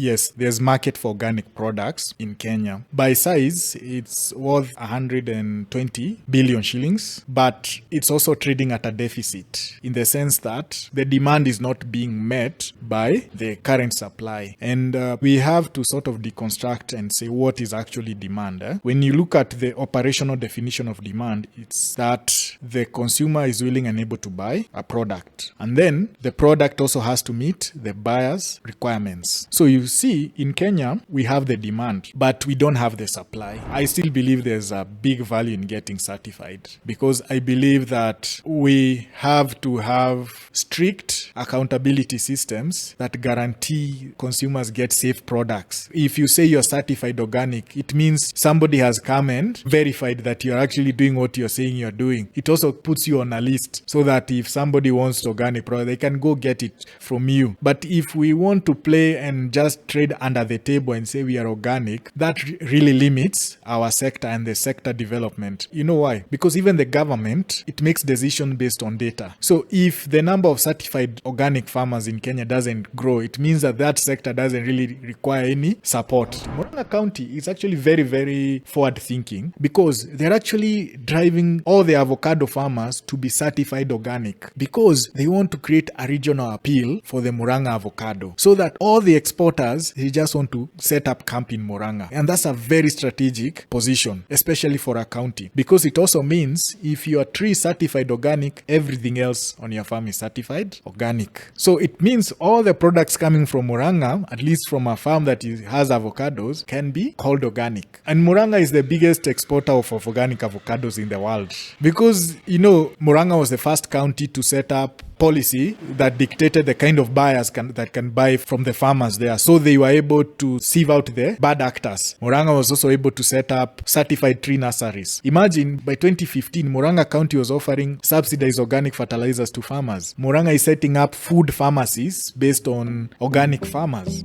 Yes, there's market for organic products in Kenya. By size, it's worth 120 billion shillings, but it's also trading at a deficit in the sense that the demand is not being met by the current supply. And we have to sort of deconstruct and say what is actually demand. When you look at the operational definition of demand, it's that the consumer is willing and able to buy a product. And then the product also has to meet the buyer's requirements. So you see, in Kenya, we have the demand, but we don't have the supply. I still believe there's a big value in getting certified because I believe that we have to have strict accountability systems that guarantee consumers get safe products. If you say you're certified organic, it means somebody has come and verified that you're actually doing what you're saying you're doing. It also puts you on a list so that if somebody wants organic product, they can go get it from you. But if we want to play and just trade under the table and say we are organic, that really limits our sector and the sector development. You know why? Because even the government, it makes decisions based on data. So if the number of certified organic farmers in Kenya doesn't grow, it means that that sector doesn't really require any support. Murang'a County is actually very, very forward thinking because they're actually driving all the avocado farmers to be certified organic because they want to create a regional appeal for the Murang'a avocado so that all the exporters, they just want to set up camp in Murang'a. And that's a very strategic position, especially for a county, because it also means if your tree is certified organic, everything else on your farm is certified organic. So it means all the products coming from Murang'a, at least from a farm that has avocados, can be called organic. And Murang'a is the biggest exporter of organic avocados in the world because, Murang'a was the first county to set up policy that dictated the kind of buyers that can buy from the farmers there. So they were able to sieve out the bad actors. Murang'a was also able to set up certified tree nurseries. Imagine by 2015, Murang'a County was offering subsidized organic fertilizers to farmers. Murang'a is setting up food pharmacies based on organic farmers.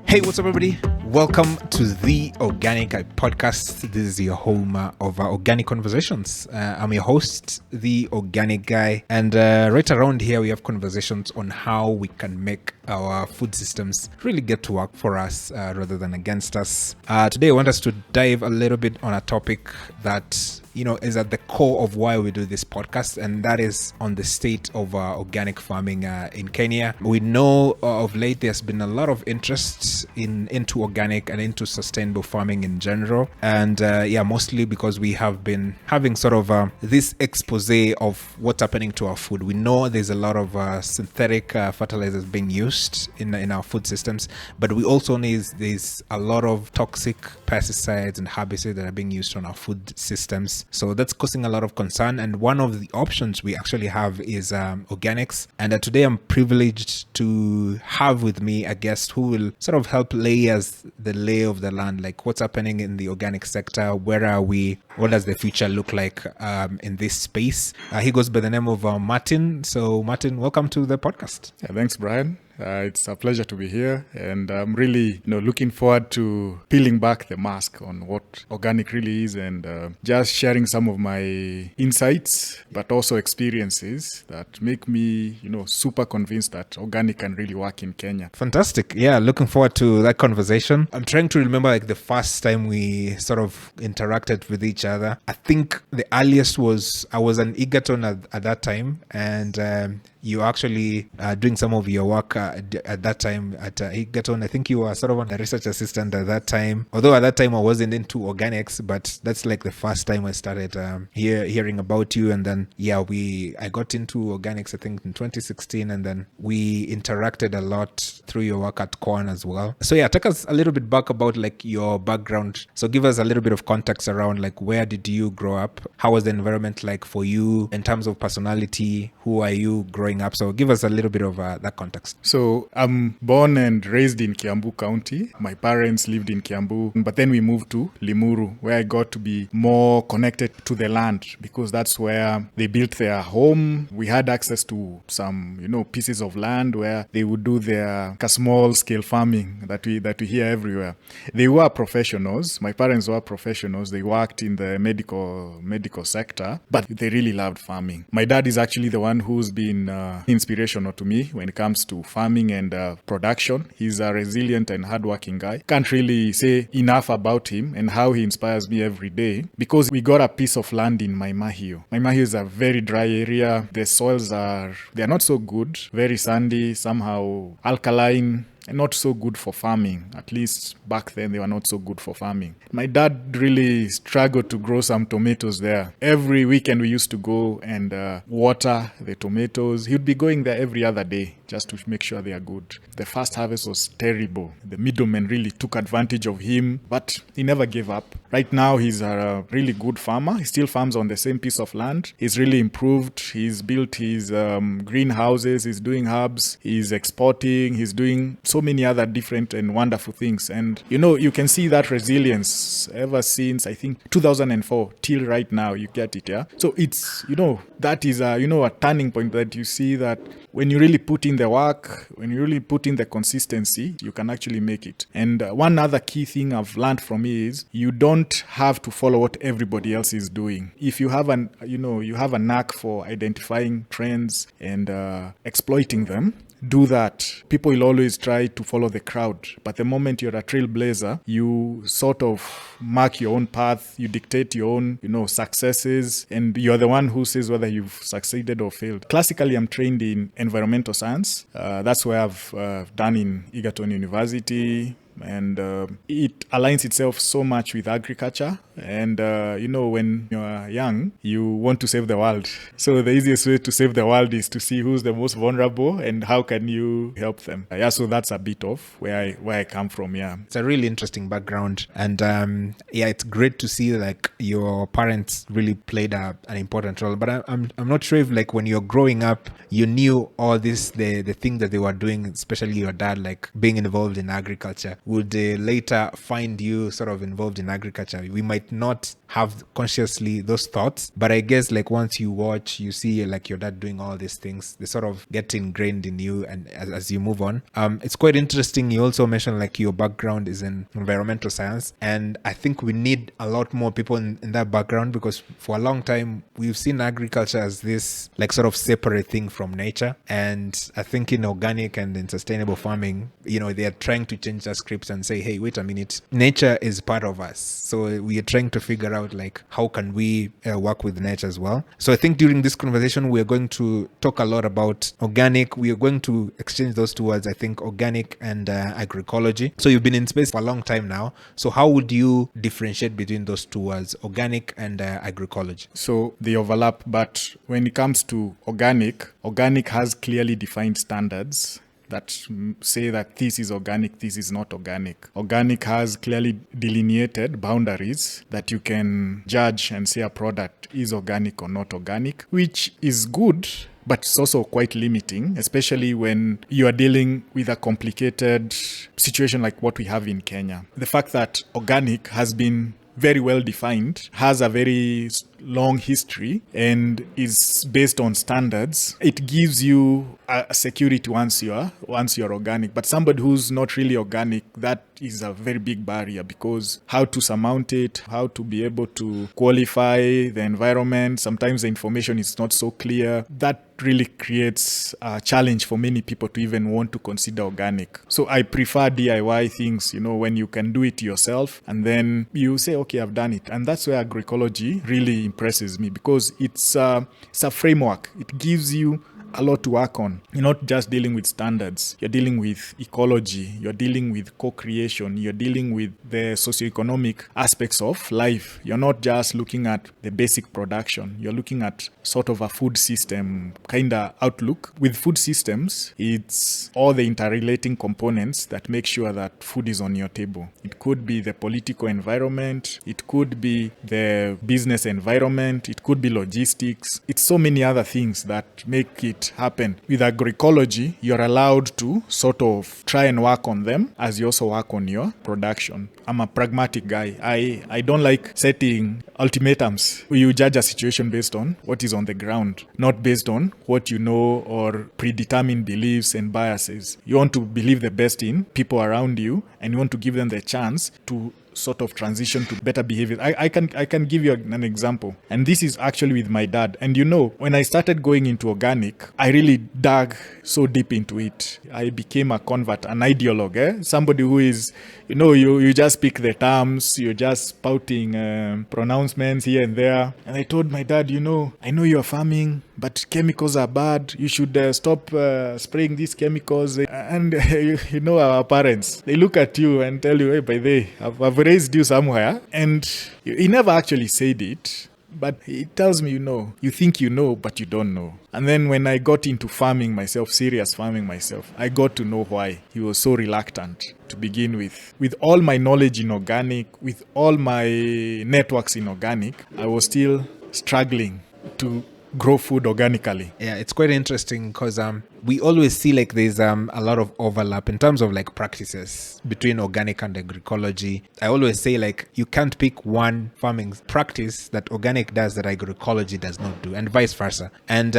Hey, what's up, everybody? Welcome to the Organic Guy podcast. This is your home of organic conversations. I'm your host, the Organic Guy, and right around here we have conversations on how we can make our food systems really get to work for us rather than against us. Today I want us to dive a little bit on a topic that is at the core of why we do this podcast, and that is on the state of organic farming in Kenya. We know of late there's been a lot of interest into organic and into sustainable farming in general, and mostly because we have been having sort of this expose of what's happening to our food. We know there's a lot of synthetic fertilizers being used in our food systems, but we also know there's a lot of toxic pesticides and herbicides that are being used on our food systems. So that's causing a lot of concern, and one of the options we actually have is organics. And today I'm privileged to have with me a guest who will sort of help lay us the lay of the land, like what's happening in the organic sector, where are we, what does the future look like in this space. He goes by the name of Martin. So Martin, welcome to the podcast. Yeah, thanks, Brian. It's a pleasure to be here, and I'm really looking forward to peeling back the mask on what organic really is and just sharing some of my insights but also experiences that make me super convinced that organic can really work in Kenya. Fantastic. Yeah, looking forward to that conversation. I'm trying to remember the first time we sort of interacted with each other. I think the earliest was I was an Egerton at that time, and you actually doing some of your work at that time at Egerton. I think you were sort of a research assistant at that time. Although at that time I wasn't into organics, but that's like the first time I started hearing about you. And then I got into organics I think in 2016, and then we interacted a lot through your work at Corn as well. So take us a little bit back about your background. So give us a little bit of context around where did you grow up? How was the environment like for you in terms of personality? Who are you growing up? So give us a little bit of that context. So I'm born and raised in Kiambu County. My parents lived in Kiambu, but then we moved to Limuru, where I got to be more connected to the land because that's where they built their home. We had access to some, pieces of land where they would do their small scale farming that we hear everywhere. They were professionals. My parents were professionals. They worked in the medical sector, but they really loved farming. My dad is actually the one who's been inspirational to me when it comes to farming and production. He's a resilient and hardworking guy. Can't really say enough about him and how he inspires me every day, because we got a piece of land in Maimahio. Maimahio is a very dry area. The soils they're not so good, very sandy, somehow alkaline, and not so good for farming. At least back then, they were not so good for farming. My dad really struggled to grow some tomatoes there. Every weekend, we used to go and water the tomatoes. He'd be going there every other day just to make sure they are good. The first harvest was terrible. The middlemen really took advantage of him, but he never gave up. Right now, he's a really good farmer. He still farms on the same piece of land. He's really improved. He's built his greenhouses. He's doing herbs. He's exporting. He's doing so many other different and wonderful things. And, you can see that resilience ever since, I think, 2004 till right now. You get it, yeah? So it's, that is a turning point that you see that when you really put in the work, when you really put in the consistency, you can actually make it. And one other key thing I've learned from me is you don't have to follow what everybody else is doing. If you have you have a knack for identifying trends and exploiting them, do that. People will always try to follow the crowd. But the moment you're a trailblazer, you sort of mark your own path, you dictate your own, successes, and you're the one who says whether you've succeeded or failed. Classically, I'm trained in environmental science. That's where I've done in Egerton University. And it aligns itself so much with agriculture. And, when you're young, you want to save the world. So the easiest way to save the world is to see who's the most vulnerable and how can you help them. So that's a bit of where I come from, yeah. It's a really interesting background. And, it's great to see, your parents really played an important role. But I'm not sure if, when you're growing up, you knew all this, the thing that they were doing, especially your dad, being involved in agriculture. Would they later find you sort of involved in agriculture? We might not have consciously those thoughts, but I guess once you watch, you see your dad doing all these things, they sort of get ingrained in you, and as you move on. It's quite interesting. You also mentioned your background is in environmental science, and I think we need a lot more people in that background, because for a long time we've seen agriculture as this sort of separate thing from nature. And I think in organic and in sustainable farming, they are trying to change the scripts and say, hey, wait a minute, nature is part of us. So we are trying to figure out how can we work with nature as well. So I think during this conversation, we are going to talk a lot about organic. We are going to exchange those two words, I think, organic and agroecology. So you've been in space for a long time now. So how would you differentiate between those two words, organic and agroecology? So they overlap, but when it comes to organic has clearly defined standards that say that this is organic, this is not organic. Organic has clearly delineated boundaries that you can judge and say a product is organic or not organic, which is good, but it's also quite limiting, especially when you are dealing with a complicated situation like what we have in Kenya. The fact that organic has been very well defined, has a very long history, and is based on standards, it gives you a security once you're organic. But somebody who's not really organic, that is a very big barrier, because how to surmount it, how to be able to qualify the environment, sometimes the information is not so clear. That really creates a challenge for many people to even want to consider organic. So I prefer DIY things, when you can do it yourself and then you say, okay, I've done it. And that's where agroecology really impresses me, because it's a framework. It gives you a lot to work on. You're not just dealing with standards. You're dealing with ecology. You're dealing with co-creation. You're dealing with the socioeconomic aspects of life. You're not just looking at the basic production. You're looking at sort of a food system kind of outlook. With food systems, it's all the interrelating components that make sure that food is on your table. It could be the political environment. It could be the business environment. It could be logistics. It's so many other things that make it happen. With agroecology, you're allowed to sort of try and work on them as you also work on your production. I'm a pragmatic guy. I don't like setting ultimatums. You judge a situation based on what is on the ground, not based on what you know or predetermined beliefs and biases. You want to believe the best in people around you, and you want to give them the chance to sort of transition to better behavior. I can give you an example. And this is actually with my dad. And when I started going into organic, I really dug so deep into it. I became a convert, an ideologue, somebody who is, you just pick the terms, you're just spouting pronouncements here and there. And I told my dad, I know you're farming, but chemicals are bad. You should stop spraying these chemicals. And our parents, they look at you and tell you, hey, by the way, I've raised you somewhere. And he never actually said it. But he tells me, you think you know, but you don't know. And then when I got into farming myself, serious farming myself, I got to know why he was so reluctant to begin with. With all my knowledge in organic, with all my networks in organic, I was still struggling to grow food organically. Yeah, it's quite interesting because we always see like there's a lot of overlap in terms of like practices between organic and agroecology. I always say like you can't pick one farming practice that organic does that agroecology does not do, and vice versa. And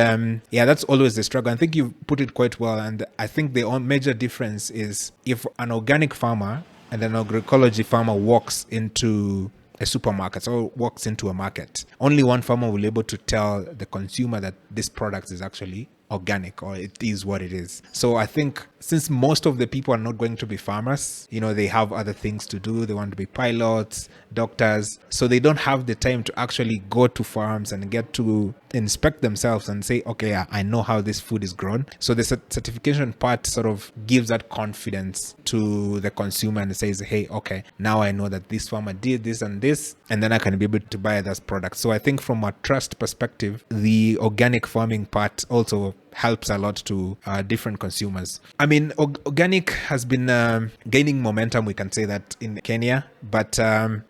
that's always the struggle. I think you put it quite well. And I think the major difference is if an organic farmer and an agroecology farmer walks into a supermarket or walks into a market, only one farmer will be able to tell the consumer that this product is actually organic or it is what it is. So I think since most of the people are not going to be farmers, they have other things to do. They want to be pilots, doctors. So they don't have the time to actually go to farms and get to inspect themselves and say, okay, I know how this food is grown. So the certification part sort of gives that confidence to the consumer and says, hey, okay, now I know that this farmer did this, and then I can be able to buy this product. So I think from a trust perspective, the organic farming part also helps a lot to different consumers. I mean, organic has been gaining momentum, we can say that, in Kenya, but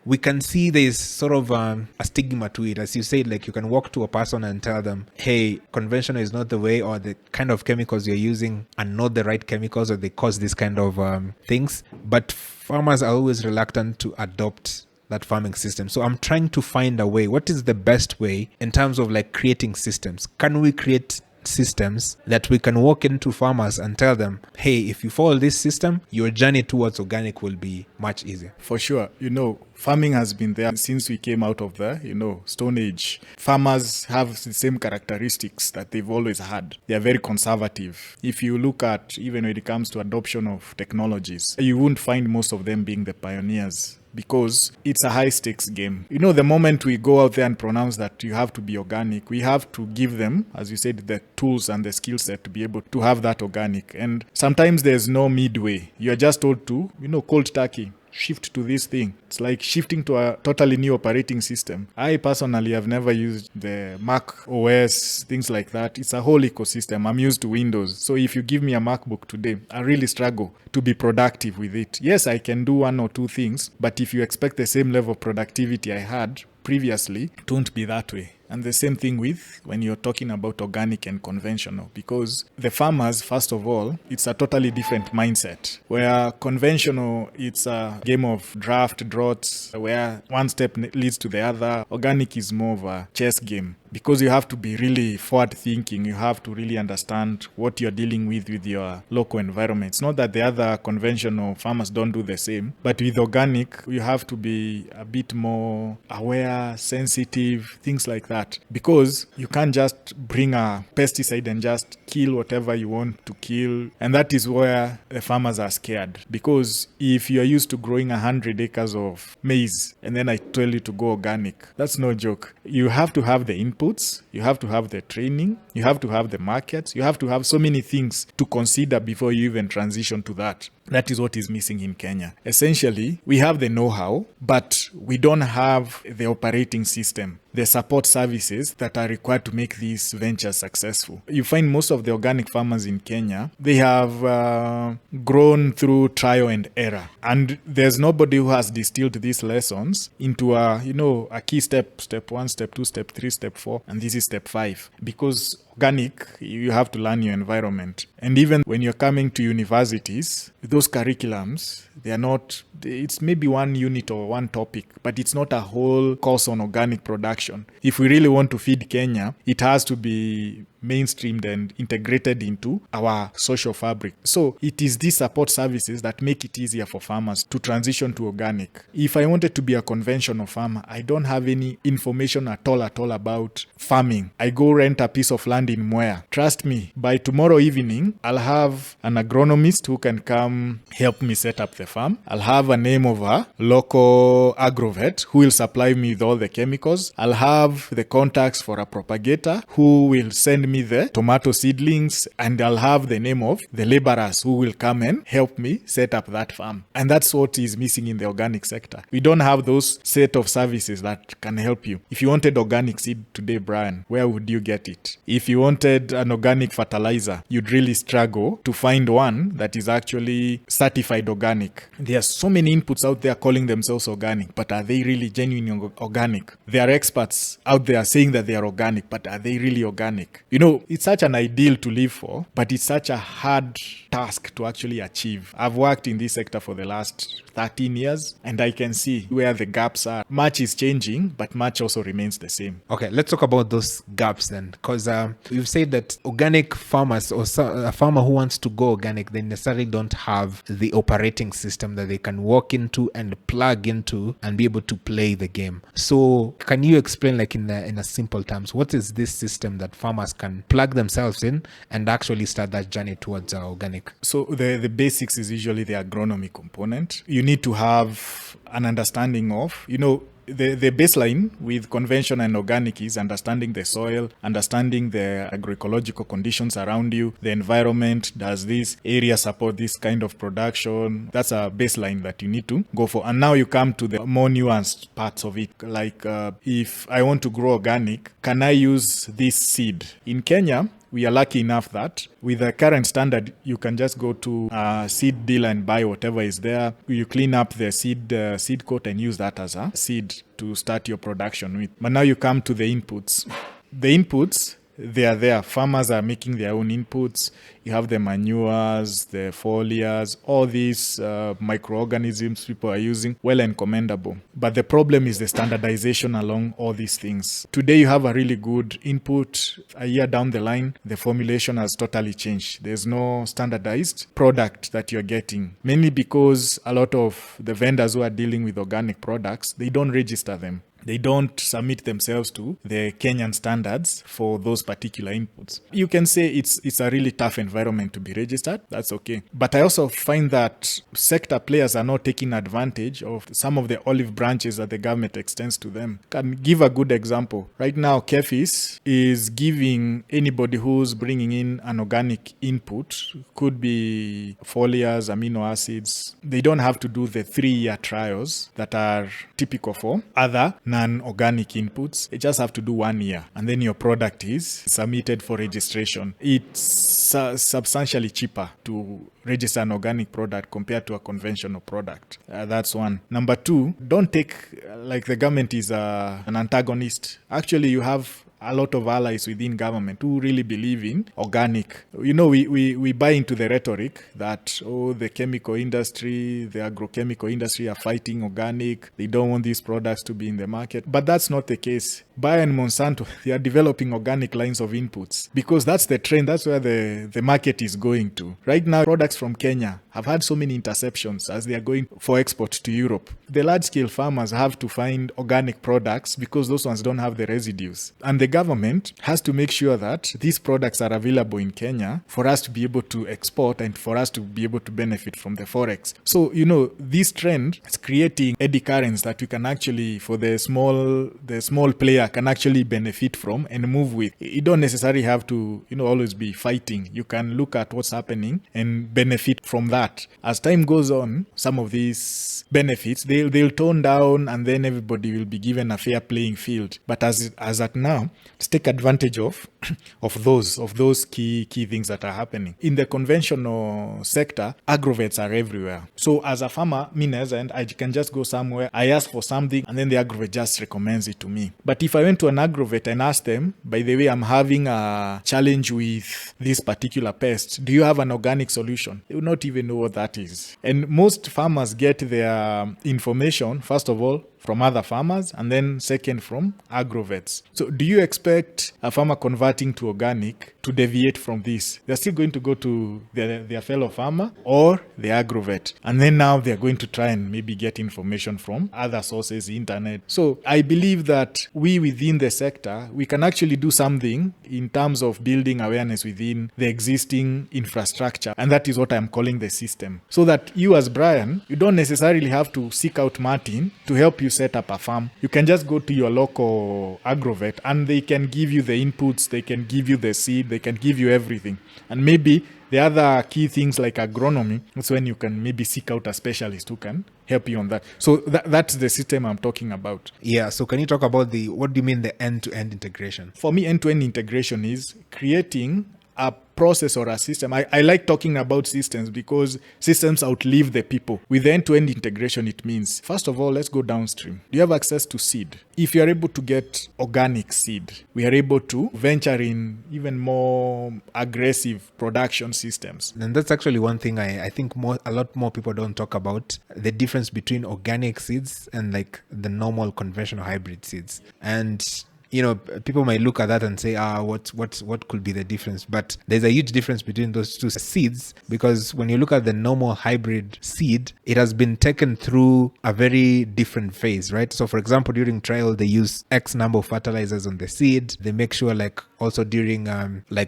we can see there's sort of a stigma to it. As you said, like you can walk to a person and tell them, hey, conventional is not the way, or the kind of chemicals you're using are not the right chemicals, or they cause this kind of things. But farmers are always reluctant to adopt that farming system. So I'm trying to find a way. What is the best way in terms of like creating systems? Can we create systems that we can walk into farmers and tell them, hey, if you follow this system, your journey towards organic will be much easier? For sure. Farming has been there since we came out of the, Stone Age. Farmers have the same characteristics that they've always had. They are very conservative. If you look at, even when it comes to adoption of technologies, you won't find most of them being the pioneers, because it's a high stakes game. The moment we go out there and pronounce that you have to be organic, we have to give them, as you said, the tools and the skill set to be able to have that organic. And sometimes there's no midway. You're just told to, cold turkey, shift to this thing. It's like shifting to a totally new operating system. I personally have never used the Mac OS, things like that. It's a whole ecosystem. I'm used to Windows. So if you give me a MacBook today, I really struggle to be productive with it. Yes, I can do one or two things, but if you expect the same level of productivity I had previously, it won't be that way. And the same thing with when you're talking about organic and conventional, because the farmers, first of all, it's a totally different mindset. Where conventional, it's a game of draft, droughts, where one step leads to the other. Organic is more of a chess game, because you have to be really forward thinking. You have to really understand what you're dealing with your local environment. It's not that the other conventional farmers don't do the same, but with organic, you have to be a bit more aware, sensitive, things like that. Because you can't just bring a pesticide and just kill whatever you want to kill. And that is where the farmers are scared. Because if you're used to growing 100 acres of maize, and then I tell you to go organic, that's no joke. You have to have the inputs, you have to have the training, you have to have the markets, you have to have so many things to consider before you even transition to that. That is what is missing in Kenya. Essentially, we have the know-how, but we don't have the operating system, the support services that are required to make these ventures successful. You find most of the organic farmers in Kenya, they have grown through trial and error. And there's nobody who has distilled these lessons into a key step 1, step 2, step 3, step 4, and this is step 5. Because organic, you have to learn your environment. And even when you're coming to universities, those curriculums, they are not, it's maybe one unit or one topic, but it's not a whole course on organic production. If we really want to feed Kenya, it has to be mainstreamed and integrated into our social fabric. So it is these support services that make it easier for farmers to transition to organic. If I wanted to be a conventional farmer, I don't have any information at all about farming. I go rent a piece of land in Mwea. Trust me, by tomorrow evening, I'll have an agronomist who can come help me set up the farm. I'll have a name of a local agrovet who will supply me with all the chemicals. I'll have the contacts for a propagator who will send me the tomato seedlings, and I'll have the name of the laborers who will come and help me set up that farm. And that's what is missing in the organic sector. We don't have those set of services that can help you. If you wanted organic seed today, Brian, where would you get it? If you wanted an organic fertilizer, you'd really struggle to find one that is actually certified organic. There are so many inputs out there calling themselves organic, but are they really genuine organic? There are experts out there saying that they are organic, but are they really organic? You know, it's such an ideal to live for, but it's such a hard task to actually achieve. I've worked in this sector for the last 13 years, and I can see where the gaps are. Much is changing, but much also remains the same. Okay, let's talk about those gaps then, because you've said that organic farmers or a farmer who wants to go organic, they necessarily don't have the operating system that they can walk into and plug into and be able to play the game. So can you explain, like in a simple terms, what is this system that farmers can plug themselves in and actually start that journey towards organic? So the basics is usually the agronomy component. You need to have an understanding of, the baseline with conventional and organic is understanding the soil, understanding the agroecological conditions around you, the environment. Does this area support this kind of production? That's a baseline that you need to go for. And now you come to the more nuanced parts of it. Like if I want to grow organic, can I use this seed? In Kenya, we are lucky enough that with the current standard, you can just go to a seed dealer and buy whatever is there. You clean up the seed coat and use that as a seed to start your production with. But now you come to the inputs. The inputs, they are there. Farmers are making their own inputs. You have the manures, the foliars, all these microorganisms people are using, well and commendable. But the problem is the standardization along all these things. Today you have a really good input. A year down the line, the formulation has totally changed. There's no standardized product that you're getting, mainly because a lot of the vendors who are dealing with organic products, they don't register them. They don't submit themselves to the Kenyan standards for those particular inputs. You can say it's a really tough environment to be registered. That's okay. But I also find that sector players are not taking advantage of some of the olive branches that the government extends to them. Can give a good example. Right now, KEFIS is giving anybody who's bringing in an organic input, could be foliars, amino acids. They don't have to do the 3-year trials that are typical for other non-organic inputs. You just have to do 1 year, and then your product is submitted for registration. It's substantially cheaper to register an organic product compared to a conventional product. That's one. Number two, don't take like the government is an antagonist. Actually, you have a lot of allies within government who really believe in organic. We buy into the rhetoric that, the chemical industry, the agrochemical industry are fighting organic. They don't want these products to be in the market. But that's not the case. Bayer and Monsanto, they are developing organic lines of inputs because that's the trend. That's where the market is going to. Right now, products from Kenya have had so many interceptions as they are going for export to Europe. The large-scale farmers have to find organic products because those ones don't have the residues. And the government has to make sure that these products are available in Kenya for us to be able to export and for us to be able to benefit from the forex. So, this trend is creating eddy currents that we can actually, for the small player, can actually benefit from and move with. You don't necessarily have to, always be fighting. You can look at what's happening and benefit from that. As time goes on, some of these benefits, they'll tone down and then everybody will be given a fair playing field. But as at now, let's take advantage of those key things that are happening. In the conventional sector, agrovets are everywhere. So as a farmer, I can just go somewhere, I ask for something, and then the agrovet just recommends it to me. But if I went to an agrovet and asked them, by the way, I'm having a challenge with this particular pest, do you have an organic solution? They would not even know what that is. And most farmers get their information, first of all, from other farmers, and then second from agrovets. So do you expect a farmer converting to organic to deviate from this? They're still going to go to their fellow farmer or the agrovet, and then now they're going to try and maybe get information from other sources, internet. So I believe that we within the sector, we can actually do something in terms of building awareness within the existing infrastructure, and that is what I'm calling the system. So that you as Brian, you don't necessarily have to seek out Martin to help you set up a farm. You can just go to your local agrovet and they can give you the inputs, they can give you the seed, they can give you everything. And maybe the other key things like agronomy, that's when you can maybe seek out a specialist who can help you on that. So that's the system I'm talking about. Yeah, so can you talk about what do you mean the end-to-end integration? For me, end-to-end integration is creating a process or a system. I like talking about systems because systems outlive the people. With end-to-end integration, it means, first of all, let's go downstream. Do you have access to seed? If you're able to get organic seed, we are able to venture in even more aggressive production systems. And that's actually one thing I think a lot more people don't talk about, the difference between organic seeds and like the normal conventional hybrid seeds. And people might look at that and say, what could be the difference? But there's a huge difference between those two seeds, because when you look at the normal hybrid seed, it has been taken through a very different phase, right? So for example, during trial, they use X number of fertilizers on the seed. They make sure also during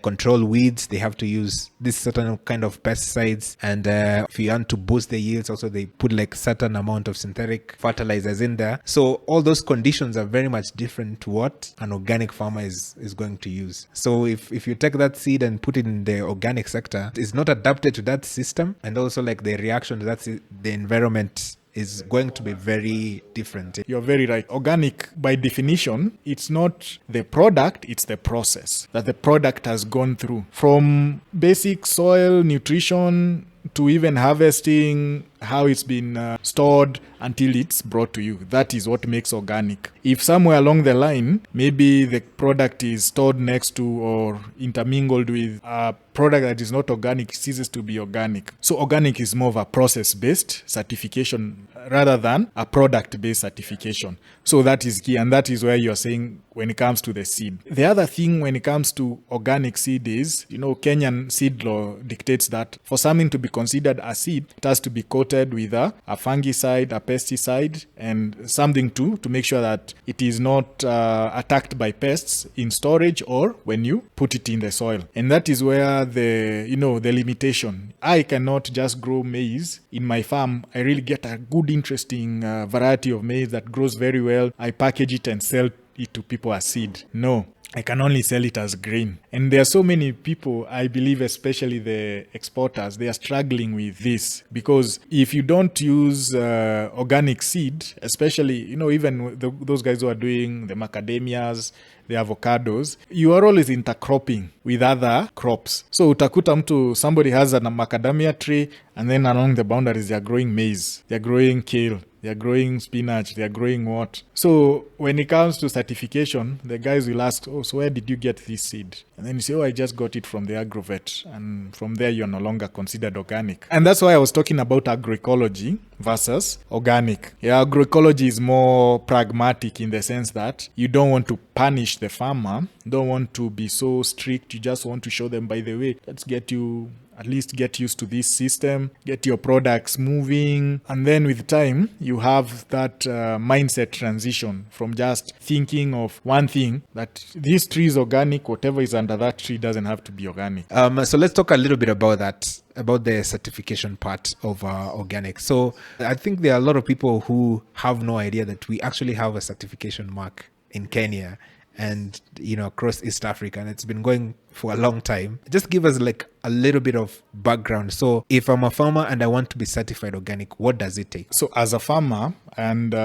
control weeds, they have to use this certain kind of pesticides. And if you want to boost the yields, also they put certain amount of synthetic fertilizers in there. So all those conditions are very much different to what an organic farmer is going to use. So if you take that seed and put it in the organic sector, it's not adapted to that system, and also the reaction to that, the environment is going to be very different. You're very right. Organic, by definition, it's not the product, it's the process that the product has gone through. From basic soil nutrition to even harvesting, how it's been stored until it's brought to you. That is what makes organic. If somewhere along the line, maybe the product is stored next to or intermingled with a product that is not organic, it ceases to be organic. So organic is more of a process-based certification rather than a product-based certification. So that is key, and that is where you're saying when it comes to the seed. The other thing when it comes to organic seed is, Kenyan seed law dictates that for something to be considered a seed, it has to be coated with a fungicide, a pesticide, and something to make sure that it is not attacked by pests in storage or when you put it in the soil. And that is where the limitation. I cannot just grow maize in my farm. I really get a good, interesting variety of maize that grows very well. I package it and sell it to people as seed. No, I can only sell it as grain. And there are so many people, I believe, especially the exporters, they are struggling with this, because if you don't use organic seed, especially, even those guys who are doing the macadamias, the avocados, you are always intercropping with other crops. So utakuta somebody has a macadamia tree, and then along the boundaries, they are growing maize, they are growing kale, they are growing spinach, they are growing what? So when it comes to certification, the guys will ask, so where did you get this seed? And then you say, I just got it from the agrovet. And from there, you're no longer considered organic. And that's why I was talking about agroecology versus organic. Yeah, agroecology is more pragmatic in the sense that you don't want to punish the farmer, don't want to be so strict. You just want to show them, by the way, let's get used to this system, get your products moving. And then with time, you have that mindset transition from just thinking of one thing, that this tree is organic, whatever is under that tree doesn't have to be organic. So let's talk a little bit about that, about the certification part of organic. So I think there are a lot of people who have no idea that we actually have a certification mark in Kenya and across East Africa, and it's been going for a long time. Just give us a little bit of background. So if I'm a farmer and I want to be certified organic, what does it take? So as a farmer and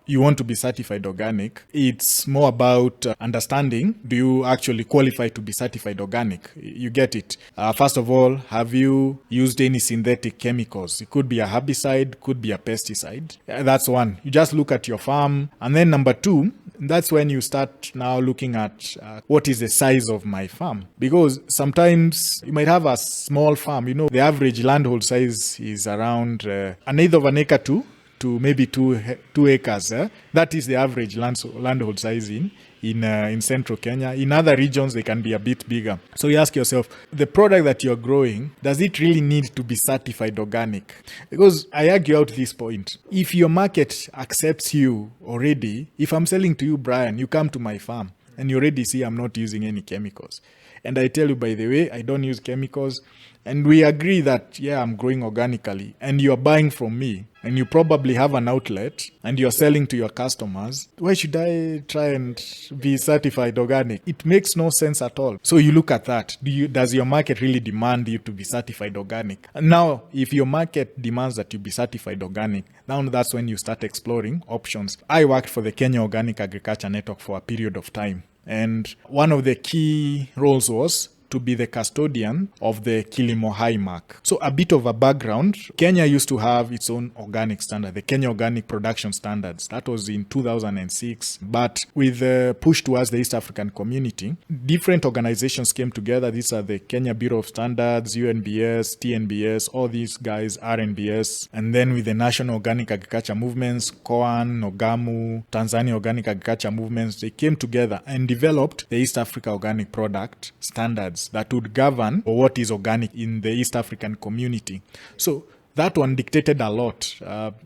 you want to be certified organic, it's more about understanding, do you actually qualify to be certified organic? You get it. First of all, have you used any synthetic chemicals? It could be a herbicide, could be a pesticide. That's one. You just look at your farm. And then number two, that's when you start now looking at what is the size of my farm. Because sometimes you might have a small farm. The average landhold size is around an eighth of an acre to to maybe 2 acres. That is the average landhold size in central Kenya. In other regions, they can be a bit bigger. So you ask yourself, the product that you're growing, does it really need to be certified organic? Because I argue out this point. If your market accepts you already, if I'm selling to you, Brian, you come to my farm and you already see I'm not using any chemicals. And I tell you, by the way, I don't use chemicals. And we agree that, yeah, I'm growing organically. And you're buying from me. And you probably have an outlet. And you're selling to your customers. Why should I try and be certified organic? It makes no sense at all. So you look at that. Does your market really demand you to be certified organic? And now, if your market demands that you be certified organic, now that's when you start exploring options. I worked for the Kenya Organic Agriculture Network for a period of time. And one of the key roles was to be the custodian of the Kilimo High mark. So a bit of a background, Kenya used to have its own organic standard, the Kenya Organic Production Standards. That was in 2006. But with the push towards the East African community, different organizations came together. These are the Kenya Bureau of Standards, UNBS, TNBS, all these guys, RNBS. And then with the National Organic Agriculture Movements, COAN, NOGAMU, Tanzania Organic Agriculture Movements, they came together and developed the East Africa Organic Product Standards that would govern what is organic in the East African community. So that one dictated a lot.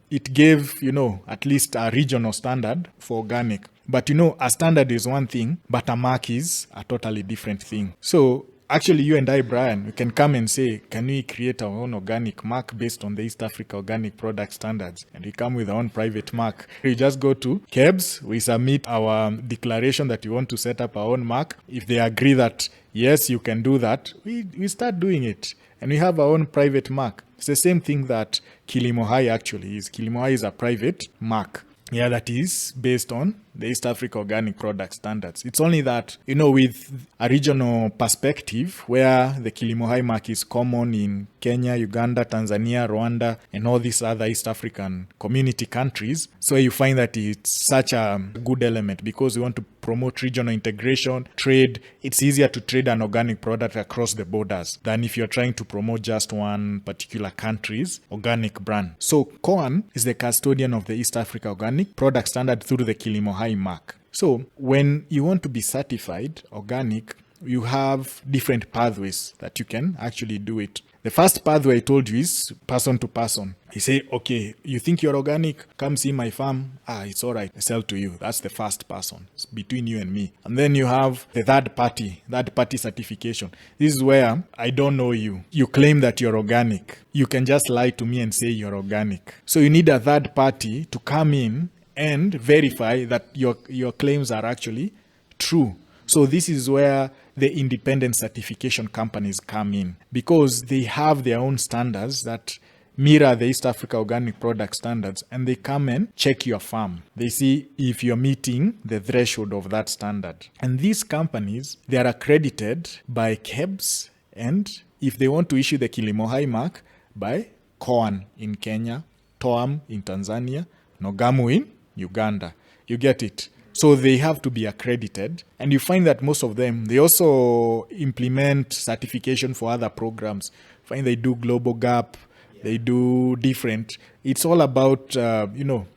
It gave, at least a regional standard for organic. But, a standard is one thing, but a mark is a totally different thing. So actually, you and I, Brian, we can come and say, can we create our own organic mark based on the East Africa Organic Product Standards? And we come with our own private mark. We just go to KEBS, we submit our declaration that we want to set up our own mark. If they agree that, yes, you can do that, we start doing it. And we have our own private mark. It's the same thing that Kilimo High actually is. Kilimo High is a private mark. Yeah, that is based on the East Africa Organic Product Standards. It's only that, with a regional perspective where the Kilimo High mark is common in Kenya, Uganda, Tanzania, Rwanda, and all these other East African community countries. So you find that it's such a good element because we want to promote regional integration, trade. It's easier to trade an organic product across the borders than if you're trying to promote just one particular country's organic brand. So COAN is the custodian of the East Africa Organic Product Standard through the Kilimo High mark. So when you want to be certified organic, you have different pathways that you can actually do it. The first pathway I told you is person to person. He say, okay, you think you're organic? Come see my farm. It's all right. I sell to you. That's the first person. It's between you and me. And then you have the third party certification. This is where I don't know you. You claim that you're organic. You can just lie to me and say you're organic. So you need a third party to come in and verify that your claims are actually true. So this is where the independent certification companies come in because they have their own standards that mirror the East Africa Organic Product Standards, and they come and check your farm. They see if you're meeting the threshold of that standard. And these companies, they are accredited by KEBS, and if they want to issue the Kilimo High mark, by COAN in Kenya, TOAM in Tanzania, NOGAMU in Uganda. You get it? So they have to be accredited. And you find that most of them, they also implement certification for other programs. Find they do Global Gap, they do different. It's all about,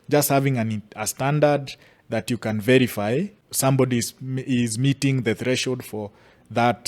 just having a standard that you can verify. Somebody is meeting the threshold for that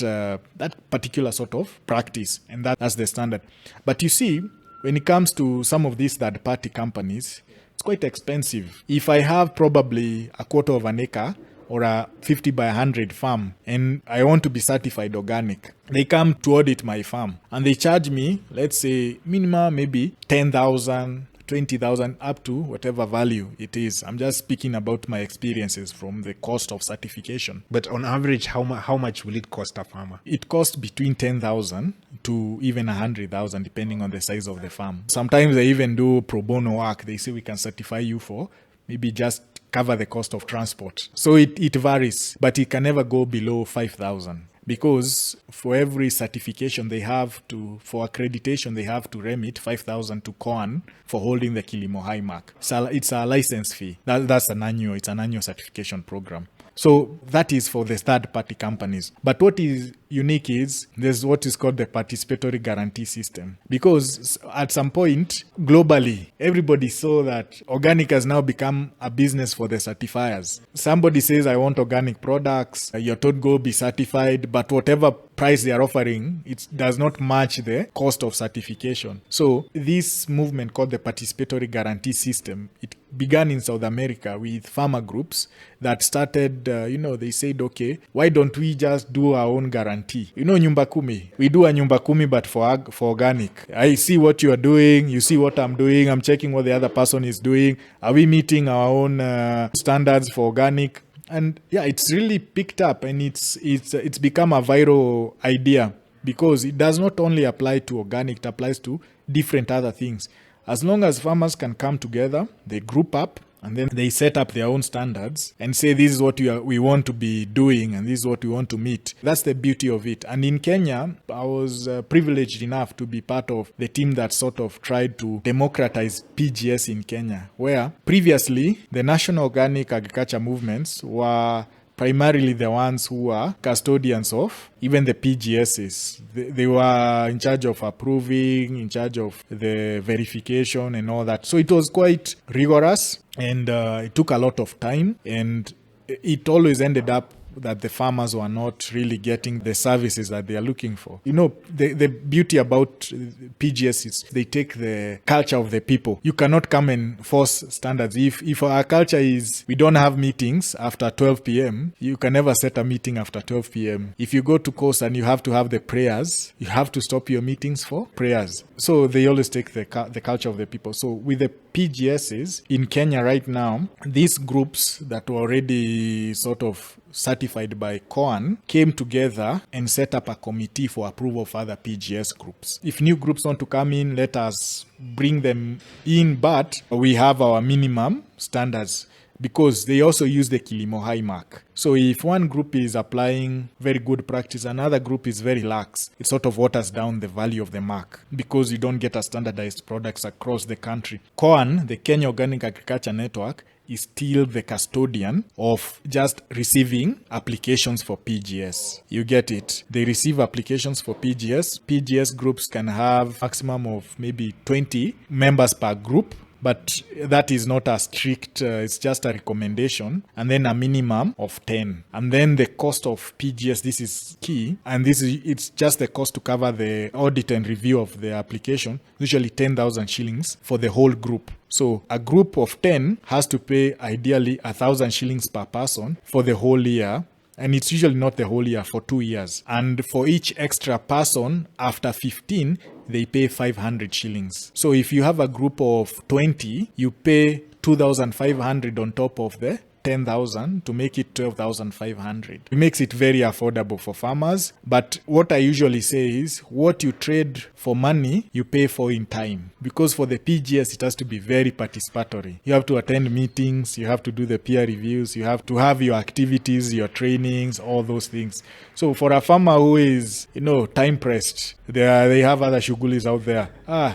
particular sort of practice. And that's the standard. But you see, when it comes to some of these third-party companies, it's quite expensive. If I have probably a quarter of an acre or a 50 by 100 farm and I want to be certified organic, they come to audit my farm and they charge me, let's say, minimum maybe 10,000, 20,000 up to whatever value it is. I'm just speaking about my experiences from the cost of certification. But on average, how much will it cost a farmer? It costs between 10,000 to even 100,000 depending on the size of the farm. Sometimes they even do pro bono work. They say we can certify you for maybe just cover the cost of transport. So it varies, but it can never go below 5,000. Because for every certification for accreditation, they have to remit 5,000 to COAN for holding the Kilimo High mark. So it's a license fee. It's an annual certification program. So that is for the third-party companies. But what is unique is there's what is called the participatory guarantee system. Because at some point, globally, everybody saw that organic has now become a business for the certifiers. Somebody says, I want organic products, you're told go be certified, but whatever price they are offering, it does not match the cost of certification. So this movement called the participatory guarantee system, it began in South America with farmer groups that started, they said, okay, why don't we just do our own guarantee? Nyumba Kumi. We do a Nyumba Kumi, but for organic. I see what you are doing. You see what I'm doing. I'm checking what the other person is doing. Are we meeting our own standards for organic? And yeah, it's really picked up, and it's become a viral idea because it does not only apply to organic, it applies to different other things. As long as farmers can come together, they group up, and then they set up their own standards and say, this is what we want to be doing and this is what we want to meet. That's the beauty of it. And in Kenya, I was privileged enough to be part of the team that sort of tried to democratize PGS in Kenya, where previously the national organic agriculture movements were primarily the ones who are custodians of even the PGSs. They were in charge of approving, in charge of the verification and all that. So it was quite rigorous, and it took a lot of time, and it always ended up that the farmers were not really getting the services that they are looking for. The beauty about PGS is they take the culture of the people. You cannot come and force standards. If our culture is we don't have meetings after 12 p.m., you can never set a meeting after 12 p.m. If you go to course and you have to have the prayers, you have to stop your meetings for prayers. So they always take the culture of the people. So with the PGSs in Kenya right now, these groups that were already sort of certified by COAN came together and set up a committee for approval of other PGS groups. If new groups want to come in, let us bring them in, but we have our minimum standards because they also use the Kilimo High mark. So if one group is applying very good practice, another group is very lax, it sort of waters down the value of the mark because you don't get a standardized products across the country. COAN, the Kenya Organic Agriculture Network, is still the custodian of just receiving applications for PGS. You get it. They receive applications for PGS. PGS groups can have maximum of maybe 20 members per group, but that is not a strict, it's just a recommendation, and then a minimum of 10. And then the cost of PGS, this is key, and it's just the cost to cover the audit and review of the application, usually 10,000 shillings for the whole group. So a group of 10 has to pay ideally 1,000 shillings per person for the whole year. And it's usually not the whole year, for 2 years. And for each extra person, after 15, they pay 500 shillings. So if you have a group of 20, you pay 2,500 on top of the 10,000 to make it 12,500. It makes it very affordable for farmers. But what I usually say is what you trade for money, you pay for in time. Because for the PGS, it has to be very participatory. You have to attend meetings, you have to do the peer reviews, you have to have your activities, your trainings, all those things. So for a farmer who is, time pressed, they have other shugulis out there.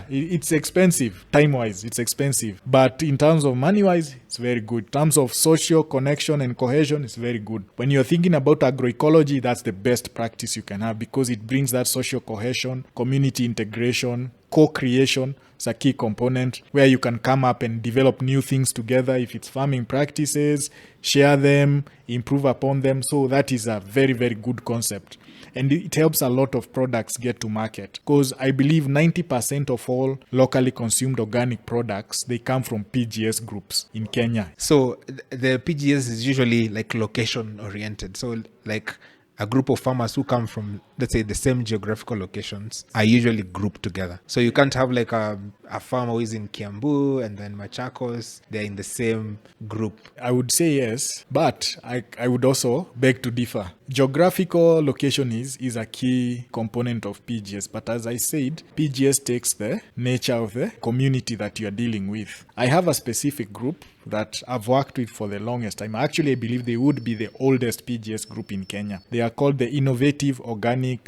It's expensive. Time-wise, it's expensive. But in terms of money-wise, it's very good. In terms of social connection and cohesion, it's very good. When you're thinking about agroecology, that's the best practice you can have because it brings that social cohesion, community integration, co-creation. It's a key component where you can come up and develop new things together. If it's farming practices, share them, improve upon them. So that is a very, very good concept. And it helps a lot of products get to market because I believe 90% of all locally consumed organic products, they come from PGS groups in Kenya. So the PGS is usually like location oriented. So like a group of farmers who come from, let's say, the same geographical locations are usually grouped together. So you can't have like a farmer who is in Kiambu and then Machakos, they're in the same group. I would say yes, but I would also beg to differ. Geographical location is a key component of PGS, but as I said, PGS takes the nature of the community that you are dealing with. I have a specific group that I've worked with for the longest time. Actually, I believe they would be the oldest PGS group in Kenya. They are called the Innovative Organic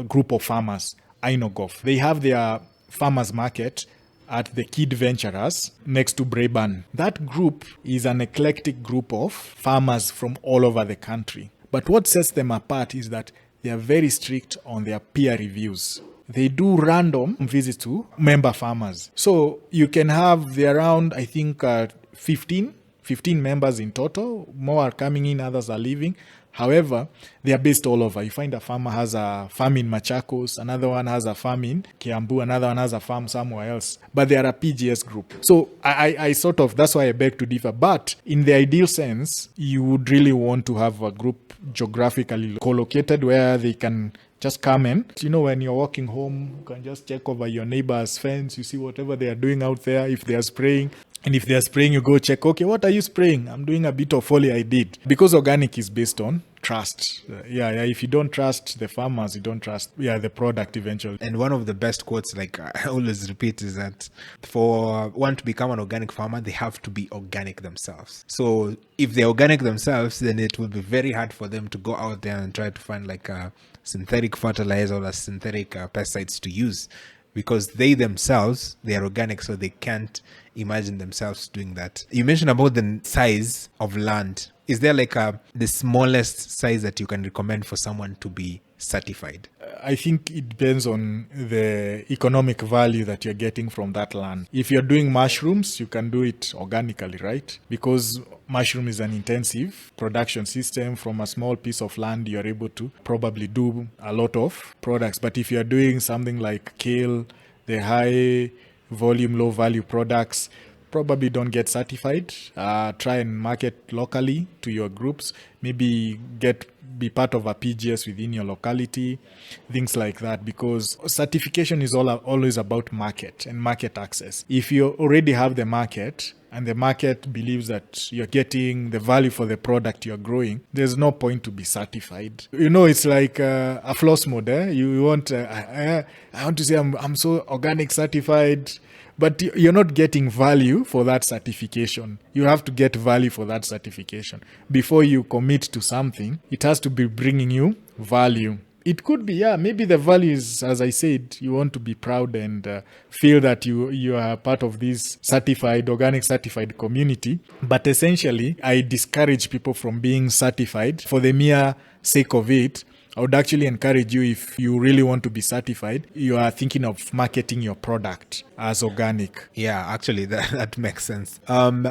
Group of Farmers, INOGOF. They have their farmers market at the Kid Venturers next to Braeburn. That group is an eclectic group of farmers from all over the country. But what sets them apart is that they they are very strict on their peer reviews. They do random visits to member farmers. So you can have the around, I think, 15 members in total. More are coming in, others are leaving. However, they are based all over. You find a farmer has a farm in Machakos, another one has a farm in Kiambu, another one has a farm somewhere else. But they are a PGS group. So I sort of, that's why I beg to differ. But in the ideal sense, you would really want to have a group geographically co-located where they can just come in. When you're walking home, you can just check over your neighbor's fence. You see whatever they are doing out there, if they are spraying. And if they are spraying, you go check, okay, what are you spraying? I'm doing a bit of foliar, I did. Because organic is based on trust. If you don't trust the farmers, you don't trust the product eventually. And one of the best quotes, like I always repeat, is that for one to become an organic farmer, they have to be organic themselves. So if they're organic themselves, then it will be very hard for them to go out there and try to find like a synthetic fertilizer or a synthetic pesticides to use, because they themselves, they are organic, so they can't imagine themselves doing that. You mentioned about the size of land. Is there like the smallest size that you can recommend for someone to be certified? I think it depends on the economic value that you're getting from that land. If you're doing mushrooms, you can do it organically, right? Because mushroom is an intensive production system. From a small piece of land, you're able to probably do a lot of products. But if you're doing something like kale, the high volume, low value products, probably don't get certified. Try and market locally to your groups. Maybe be part of a PGS within your locality, things like that, because certification is always about market and market access. If you already have the market and the market believes that you're getting the value for the product you're growing, there's no point to be certified. It's like a floss mode. You want, I want to say I'm so organic certified, but you're not getting value for that certification. You have to get value for that certification. Before you commit to something, it has to be bringing you value. It could be, maybe the value is, as I said, you want to be proud and feel that you are part of this organic certified community. But essentially, I discourage people from being certified for the mere sake of it. I would actually encourage you, if you really want to be certified, you are thinking of marketing your product as organic. Yeah, actually, that makes sense.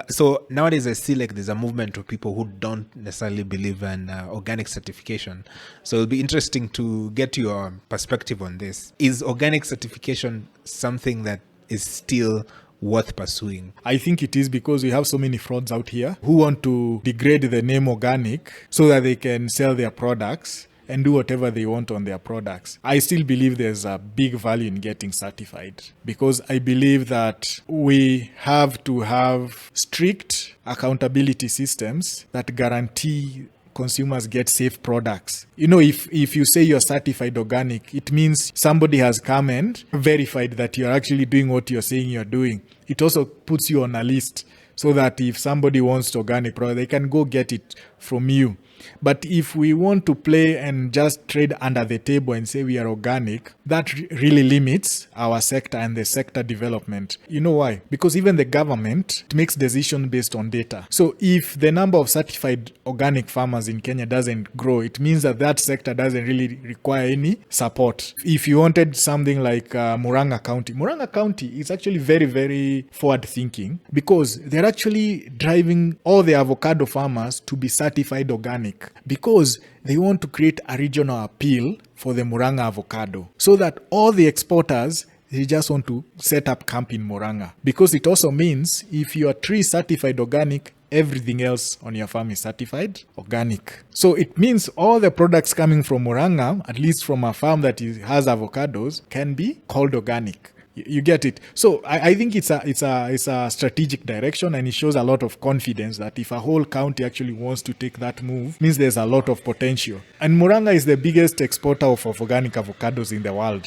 So nowadays I see like there's a movement of people who don't necessarily believe in organic certification. So it'll be interesting to get your perspective on this. Is organic certification something that is still worth pursuing? I think it is, because we have so many frauds out here who want to degrade the name organic so that they can sell their products and do whatever they want on their products. I still believe there's a big value in getting certified, because I believe that we have to have strict accountability systems that guarantee consumers get safe products. If you say you're certified organic, it means somebody has come and verified that you're actually doing what you're saying you're doing. It also puts you on a list so that if somebody wants organic product, they can go get it from you. But if we want to play and just trade under the table and say we are organic, that really limits our sector and the sector development. You know why? Because even the government makes decisions based on data. So if the number of certified organic farmers in Kenya doesn't grow, it means that sector doesn't really require any support. If you wanted something like Murang'a County is actually very, very forward thinking, because they're actually driving all the avocado farmers to be certified organic, because they want to create a regional appeal for the Murang'a avocado, so that all the exporters, they just want to set up camp in Murang'a. Because it also means if you are tree certified organic, everything else on your farm is certified organic. So it means all the products coming from Murang'a, at least from a farm that has avocados, can be called organic. You get it? So I think it's a strategic direction, and it shows a lot of confidence that if a whole county actually wants to take that move, means there's a lot of potential. And Murang'a is the biggest exporter of organic avocados in the world.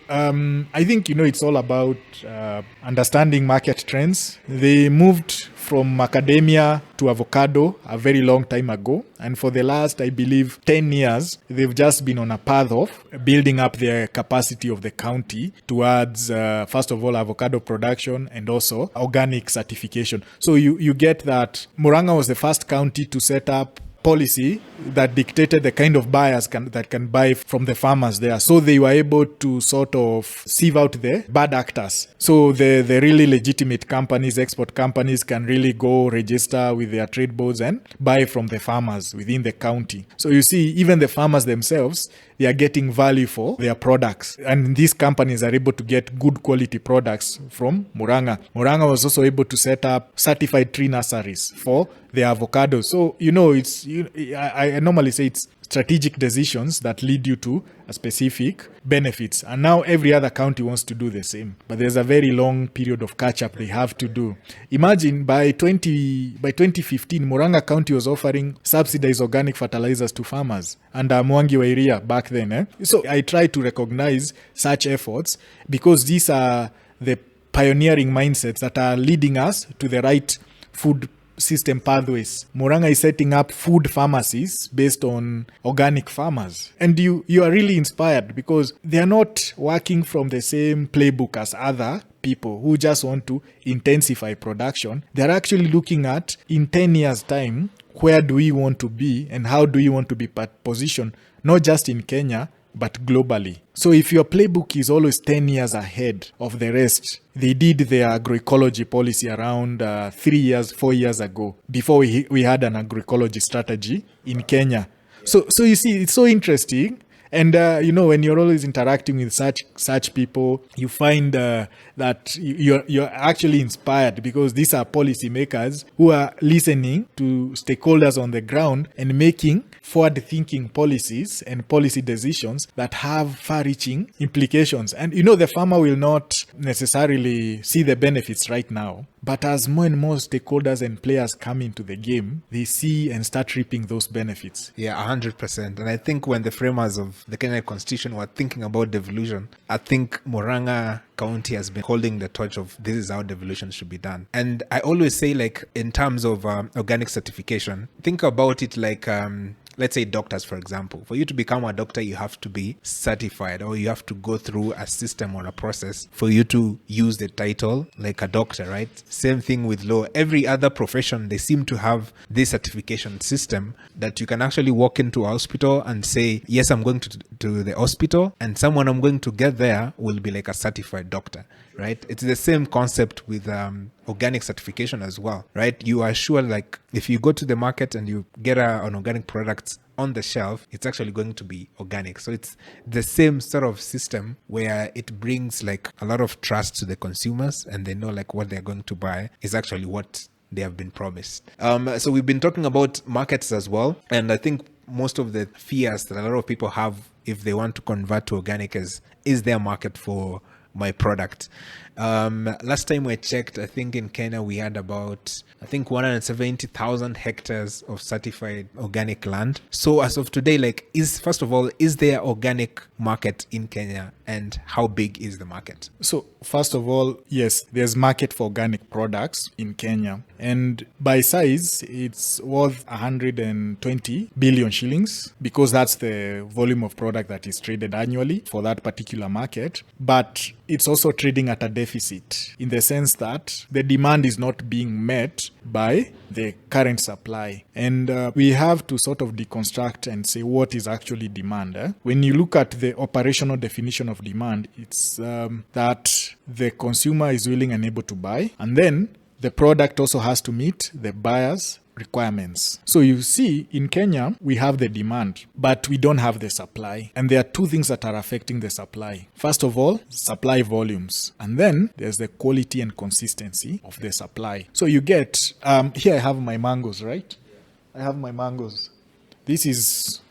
I think, it's all about understanding market trends. They moved from macadamia to avocado a very long time ago. And for the last, I believe, 10 years, they've just been on a path of building up their capacity of the county towards, first of all, avocado production and also organic certification. So you get that Murang'a was the first county to set up policy that dictated the kind of buyers that can buy from the farmers there. So they were able to sort of sieve out the bad actors. So the really legitimate companies, export companies, can really go register with their trade boards and buy from the farmers within the county. So you see, even the farmers themselves, they are getting value for their products. And these companies are able to get good quality products from Muranga. Muranga was also able to set up certified tree nurseries for the avocados. So, I normally say it's strategic decisions that lead you to a specific benefits. And now every other county wants to do the same. But there's a very long period of catch-up they have to do. Imagine by 2015, Muranga County was offering subsidized organic fertilizers to farmers under Mwangi wa Iria back then. So I try to recognize such efforts because these are the pioneering mindsets that are leading us to the right food system pathways. Muranga is setting up food pharmacies based on organic farmers. And you are really inspired because they are not working from the same playbook as other people who just want to intensify production. They're actually looking at, in 10 years' time, where do we want to be and how do we want to be positioned, not just in Kenya, but globally. So if your playbook is always 10 years ahead of the rest, they did their agroecology policy around 4 years ago, before we had an agroecology strategy in Kenya. So you see, it's so interesting. And, when you're always interacting with such people, you find that you're actually inspired because these are policymakers who are listening to stakeholders on the ground and making forward-thinking policies and policy decisions that have far-reaching implications. And, the farmer will not necessarily see the benefits right now. But as more and more stakeholders and players come into the game, they see and start reaping those benefits. Yeah, 100%. And I think when the framers of the Kenya Constitution were thinking about devolution, I think Muranga County has been holding the torch of this is how devolution should be done. And I always say, like, in terms of organic certification, think about it like let's say doctors, for example. For you to become a doctor, you have to be certified, or you have to go through a system or a process for you to use the title like a doctor, right? Same thing with law. Every other profession, they seem to have this certification system that you can actually walk into a hospital and say, yes, I'm going to the hospital, and someone I'm going to get there will be like a certified doctor, right? It's the same concept with organic certification as well, right? You are sure, like, if you go to the market and you get an organic product on the shelf, it's actually going to be organic. So it's the same sort of system where it brings like a lot of trust to the consumers, and they know like what they're going to buy is actually what they have been promised. So we've been talking about markets as well, and I think most of the fears that a lot of people have if they want to convert to organic is there a market for my product? Last time I checked, I think in Kenya we had about 170,000 hectares of certified organic land. So as of today, like, is there organic market in Kenya, and how big is the market? So first of all, yes, there's market for organic products in Kenya, and by size it's worth 120 billion shillings because that's the volume of product that is traded annually for that particular market. But it's also trading at a deficit in the sense that the demand is not being met by the current supply. And we have to sort of deconstruct and say what is actually demand. When you look at the operational definition of demand, it's that the consumer is willing and able to buy, and then the product also has to meet the buyer's requirements. So you see, in Kenya, we have the demand, but we don't have the supply. And there are two things that are affecting the supply. First of all, supply volumes. And then there's the quality and consistency of the supply. So you get, here I have my mangoes, right? I have my mangoes. This is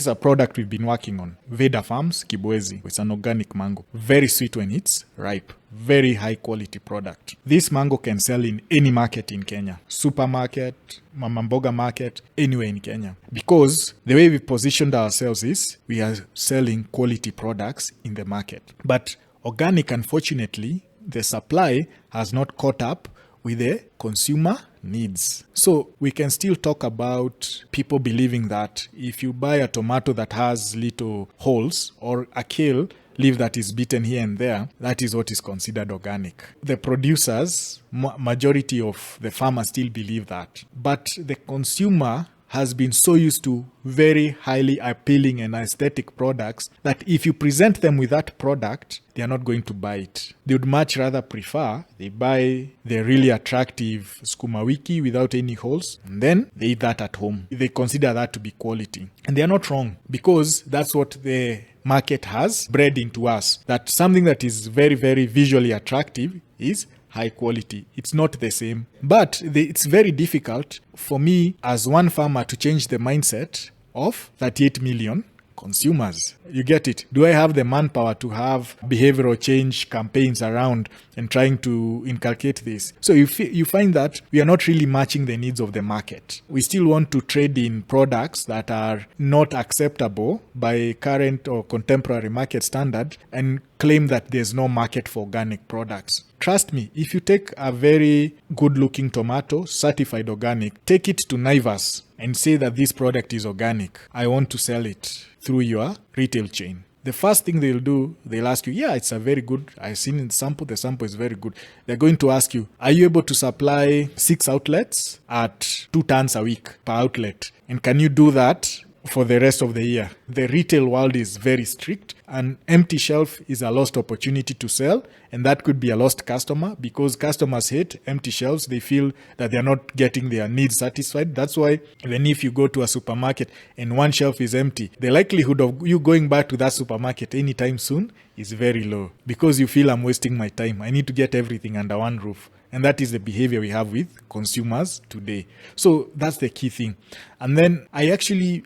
a product we've been working on. Veda Farms, Kibwezi. It's an organic mango. Very sweet when it's ripe. Very high quality product. This mango can sell in any market in Kenya. Supermarket, mama mboga market, anywhere in Kenya. Because the way we positioned ourselves is we are selling quality products in the market. But organic, unfortunately, the supply has not caught up with the consumer needs. So we can still talk about people believing that if you buy a tomato that has little holes or a kale leaf that is beaten here and there, that is what is considered organic. The producers, majority of the farmers still believe that. But the consumer has been so used to very highly appealing and aesthetic products that if you present them with that product, they are not going to buy it. They would much rather prefer they buy the really attractive skuma wiki without any holes, and then they eat that at home. They consider that to be quality. And they are not wrong, because that's what the market has bred into us, that something that is very, very visually attractive is high quality. It's not the same. But it's very difficult for me as one farmer to change the mindset of 38 million consumers. You get it? Do I have the manpower to have behavioral change campaigns around and trying to inculcate this? So you find that we are not really matching the needs of the market. We still want to trade in products that are not acceptable by current or contemporary market standard and claim that there's no market for organic products. Trust me, if you take a very good-looking tomato, certified organic, take it to Naivas and say that this product is organic, I want to sell it through your retail chain. The first thing they'll do, they'll ask you, yeah, it's a very good, I've seen in the sample is very good. They're going to ask you, are you able to supply 6 outlets at 2 tons a week per outlet? And can you do that for the rest of the year? The retail world is very strict. An empty shelf is a lost opportunity to sell, and that could be a lost customer, because customers hate empty shelves. They feel that they're not getting their needs satisfied. That's why even if you go to a supermarket and one shelf is empty, the likelihood of you going back to that supermarket anytime soon is very low, because you feel, I'm wasting my time. I need to get everything under one roof. And that is the behavior we have with consumers today. So that's the key thing. And then I actually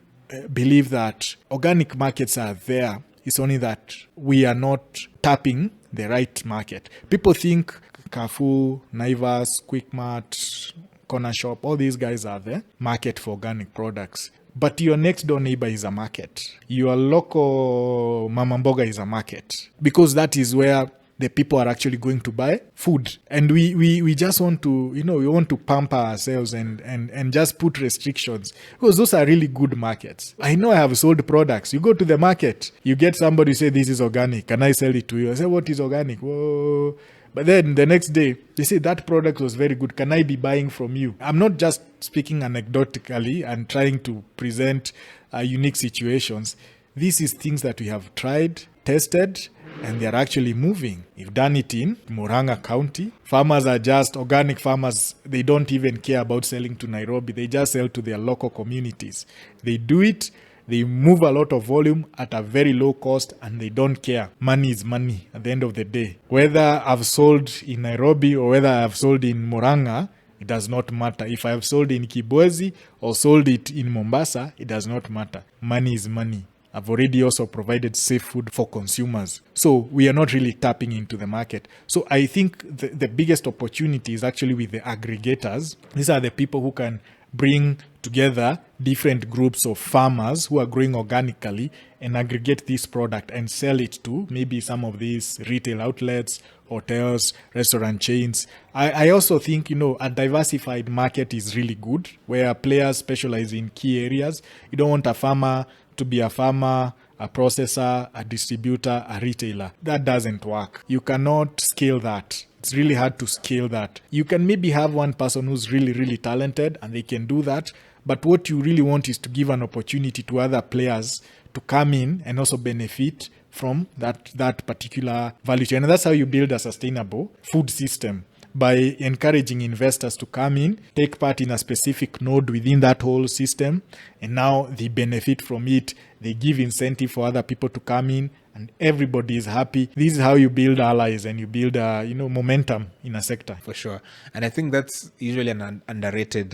believe that organic markets are there. It's only that we are not tapping the right market. People think Carrefour, Naivas, Quickmart, Corner Shop, all these guys are the market for organic products. But your next door neighbor is a market. Your local mama mboga is a market, because that is where the people are actually going to buy food. And we just want to, we want to pamper ourselves and just put restrictions, because those are really good markets. I know I have sold products. You go to the market, you get somebody say, this is organic. Can I sell it to you? I say, what is organic? Whoa. But then the next day, they say that product was very good. Can I be buying from you? I'm not just speaking anecdotally and trying to present unique situations. This is things that we have tried, tested, and they're actually moving. We've done it in Murang'a County. Farmers are just organic farmers. They don't even care about selling to Nairobi. They just sell to their local communities. They do it. They move a lot of volume at a very low cost, and they don't care. Money is money at the end of the day. Whether I've sold in Nairobi or whether I've sold in Murang'a, it does not matter. If I have sold in Kibwezi or sold it in Mombasa, it does not matter. Money is money. I've already also provided safe food for consumers. So we are not really tapping into the market. So I think the biggest opportunity is actually with the aggregators. These are the people who can bring together different groups of farmers who are growing organically and aggregate this product and sell it to maybe some of these retail outlets, hotels, restaurant chains. I also think, a diversified market is really good, where players specialize in key areas. You don't want a farmer to be a farmer, a processor, a distributor, a retailer. That doesn't work. You cannot scale that. It's really hard to scale that. You can maybe have one person who's really, really talented and they can do that. But what you really want is to give an opportunity to other players to come in and also benefit from that particular value chain. And that's how you build a sustainable food system, by encouraging investors to come in, take part in a specific node within that whole system, and now they benefit from it. They give incentive for other people to come in, and everybody is happy. This is how you build allies and you build momentum in a sector. For sure. And I think that's usually an underrated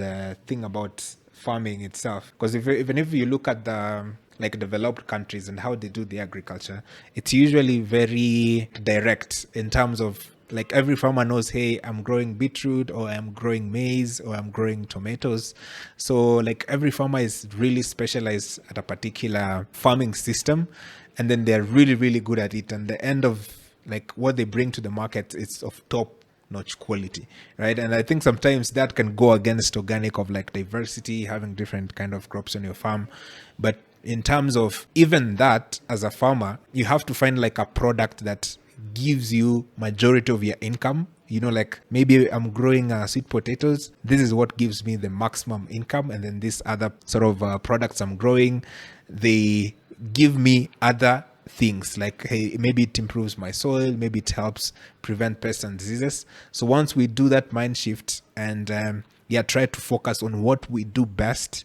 thing about farming itself. Because even if you look at the developed countries and how they do the agriculture, it's usually very direct in terms of every farmer knows, hey, I'm growing beetroot, or I'm growing maize, or I'm growing tomatoes. So every farmer is really specialized at a particular farming system, and then they're really, really good at it. And the end of what they bring to the market is of top-notch quality, right? And I think sometimes that can go against organic, of diversity, having different kind of crops on your farm. But in terms of even that, as a farmer, you have to find a product that gives you majority of your income. You know, like maybe I'm growing sweet potatoes. This is what gives me the maximum income. And then these other sort of products I'm growing, they give me other things like, hey, maybe it improves my soil, maybe it helps prevent pests and diseases. So once we do that mind shift and try to focus on what we do best,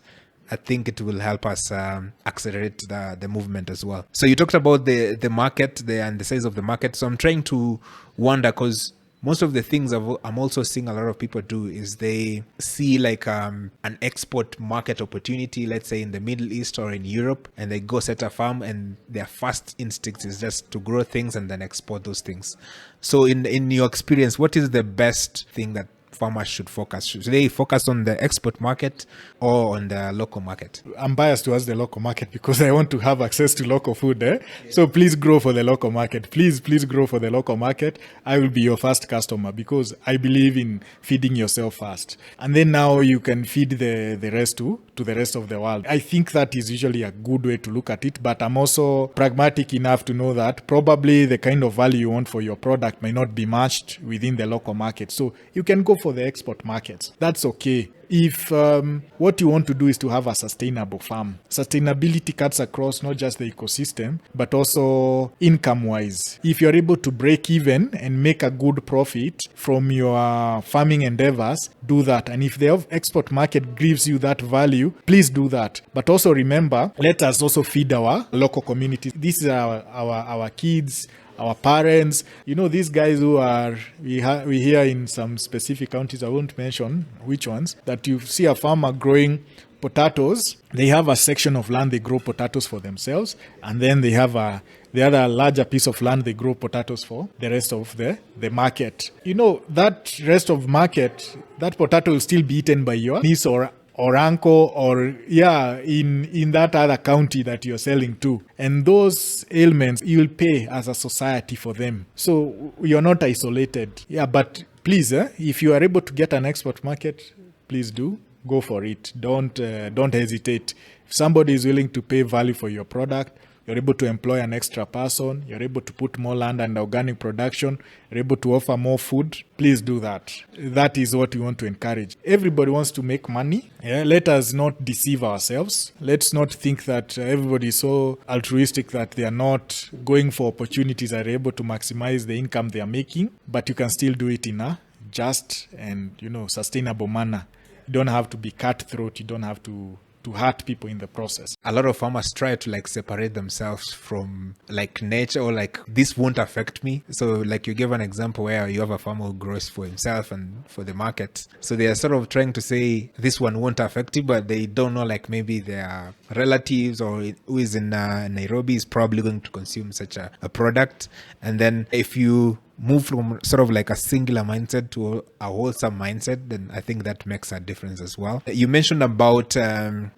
I think it will help us accelerate the movement as well. So you talked about the market and the size of the market. So I'm trying to wonder, because most of the things I'm also seeing a lot of people do is they see like an export market opportunity, let's say in the Middle East or in Europe, and they go set a farm, and their first instinct is just to grow things and then export those things. So in your experience, what is the best thing that farmers should focus? Should they focus on the export market or on the local market? I'm biased towards the local market because I want to have access to local food. So please grow for the local market. Please grow for the local market. I will be your first customer because I believe in feeding yourself first. And then now you can feed the rest to the rest of the world. I think that is usually a good way to look at it, but I'm also pragmatic enough to know that probably the kind of value you want for your product may not be matched within the local market. So you can go for the export markets. That's okay. If what you want to do is to have a sustainable farm, sustainability cuts across not just the ecosystem, but also income-wise. If you're able to break even and make a good profit from your farming endeavors, do that. And if the export market gives you that value, please do that. But also remember, let us also feed our local communities. These are our kids, our parents, these guys who are, we hear in some specific counties, I won't mention which ones, that you see a farmer growing potatoes. They have a section of land they grow potatoes for themselves, and then they have the other larger piece of land they grow potatoes for the rest of the market. That rest of market, that potato will still be eaten by your niece or uncle or in that other county that you're selling to, and those ailments you'll pay as a society for them. So you're not isolated. But please, if you are able to get an export market, please do go for it. Don't hesitate. If somebody is willing to pay value for your product, you're able to employ an extra person, you're able to put more land and organic production, you're able to offer more food, please do that. That is what we want to encourage. Everybody wants to make money. Let us not deceive ourselves. Let's not think that everybody is so altruistic that they are not going for opportunities that are able to maximize the income they are making, but you can still do it in a just and sustainable manner. You don't have to be cutthroat. You don't have to hurt people in the process. A lot of farmers try to separate themselves from nature, or this won't affect me. So you gave an example where you have a farmer who grows for himself and for the market. So they are sort of trying to say this one won't affect you, but they don't know maybe their relatives or who is in Nairobi is probably going to consume such a product. And then if you move from sort of a singular mindset to a wholesome mindset, then I think that makes a difference as well. You mentioned about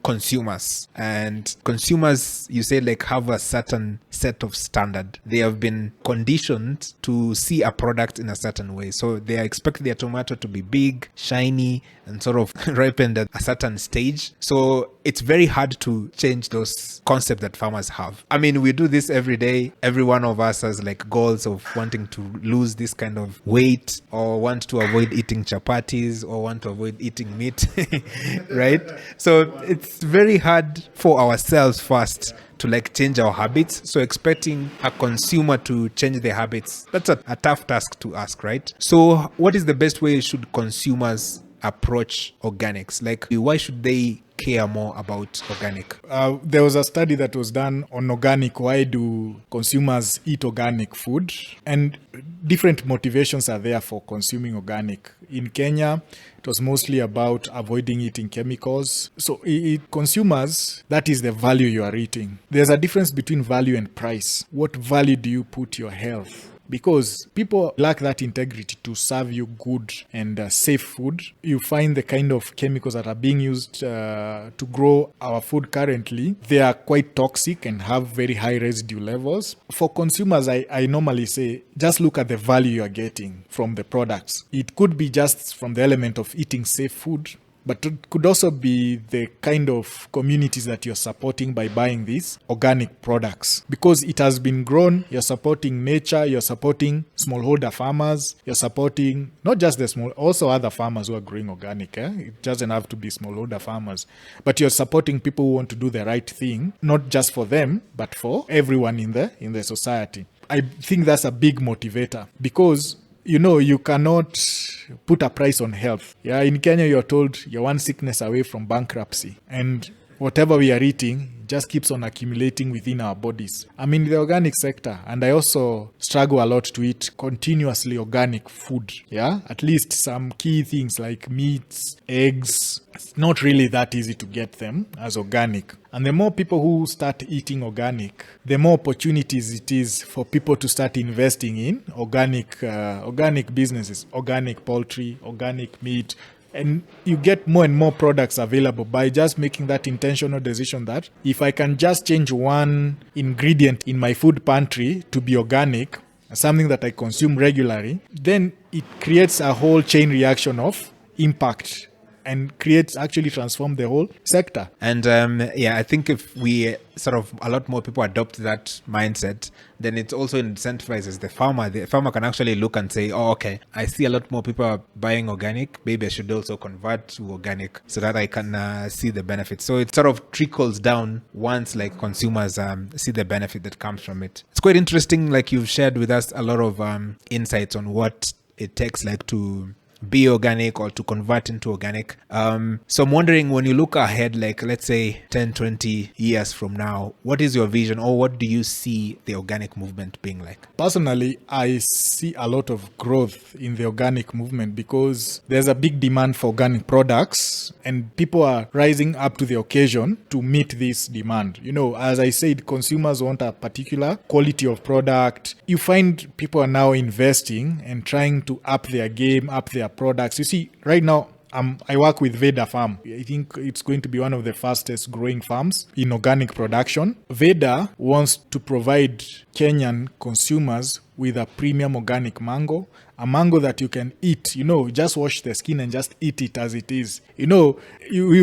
consumers, and consumers, you say have a certain set of standard. They have been conditioned to see a product in a certain way. So they expect their tomato to be big, shiny, and sort of ripened at a certain stage. So it's very hard to change those concepts that farmers have. I mean, we do this every day. Every one of us has goals of wanting to lose this kind of weight, or want to avoid eating chapatis, or want to avoid eating meat, right? So it's very hard for ourselves first to change our habits. So expecting a consumer to change their habits, that's a tough task to ask, right? So what is the best way should consumers approach organics? Why should they care more about organic? There was a study that was done on organic. Why do consumers eat organic food? And different motivations are there for consuming organic. In Kenya, it was mostly about avoiding eating chemicals. So consumers, that is the value you are eating. There's a difference between value and price. What value do you put your health? Because people lack that integrity to serve you good and safe food. You find the kind of chemicals that are being used to grow our food currently, they are quite toxic and have very high residue levels. For consumers, I normally say, just look at the value you are getting from the products. It could be just from the element of eating safe food, but it could also be the kind of communities that you're supporting by buying these organic products. Because it has been grown, you're supporting nature, you're supporting smallholder farmers, you're supporting not just the small, also other farmers who are growing organic. It doesn't have to be smallholder farmers, but you're supporting people who want to do the right thing, not just for them, but for everyone in the society. I think that's a big motivator because you cannot put a price on health. Yeah, in Kenya, you're told you're one sickness away from bankruptcy. And whatever we are eating just keeps on accumulating within our bodies. I'm in the organic sector, and I also struggle a lot to eat continuously organic food. Yeah, at least some key things like meats, eggs. It's not really that easy to get them as organic. And the more people who start eating organic, the more opportunities it is for people to start investing in organic businesses, organic poultry, organic meat. And you get more and more products available by just making that intentional decision that if I can just change one ingredient in my food pantry to be organic, something that I consume regularly, then it creates a whole chain reaction of impact and actually transform the whole sector. And I think if we sort of a lot more people adopt that mindset, then it also incentivizes the farmer. The farmer can actually look and say, oh, okay, I see a lot more people are buying organic. Maybe I should also convert to organic so that I can see the benefits. So it sort of trickles down once like consumers see the benefit that comes from it. It's quite interesting. Like you've shared with us a lot of insights on what it takes like to be organic or to convert into organic. So I'm wondering, when you look ahead, like let's say 10, 20 years from now, what is your vision, or what do you see the organic movement being like? Personally, I see a lot of growth in the organic movement because there's a big demand for organic products and people are rising up to the occasion to meet this demand. As I said, consumers want a particular quality of product. You find people are now investing and trying to up their game, up their products. You see, right now, I work with Veda Farm. I think it's going to be one of the fastest growing farms in organic production. Veda wants to provide Kenyan consumers with a premium organic mango, a mango that you can eat, just wash the skin and just eat it as it is. You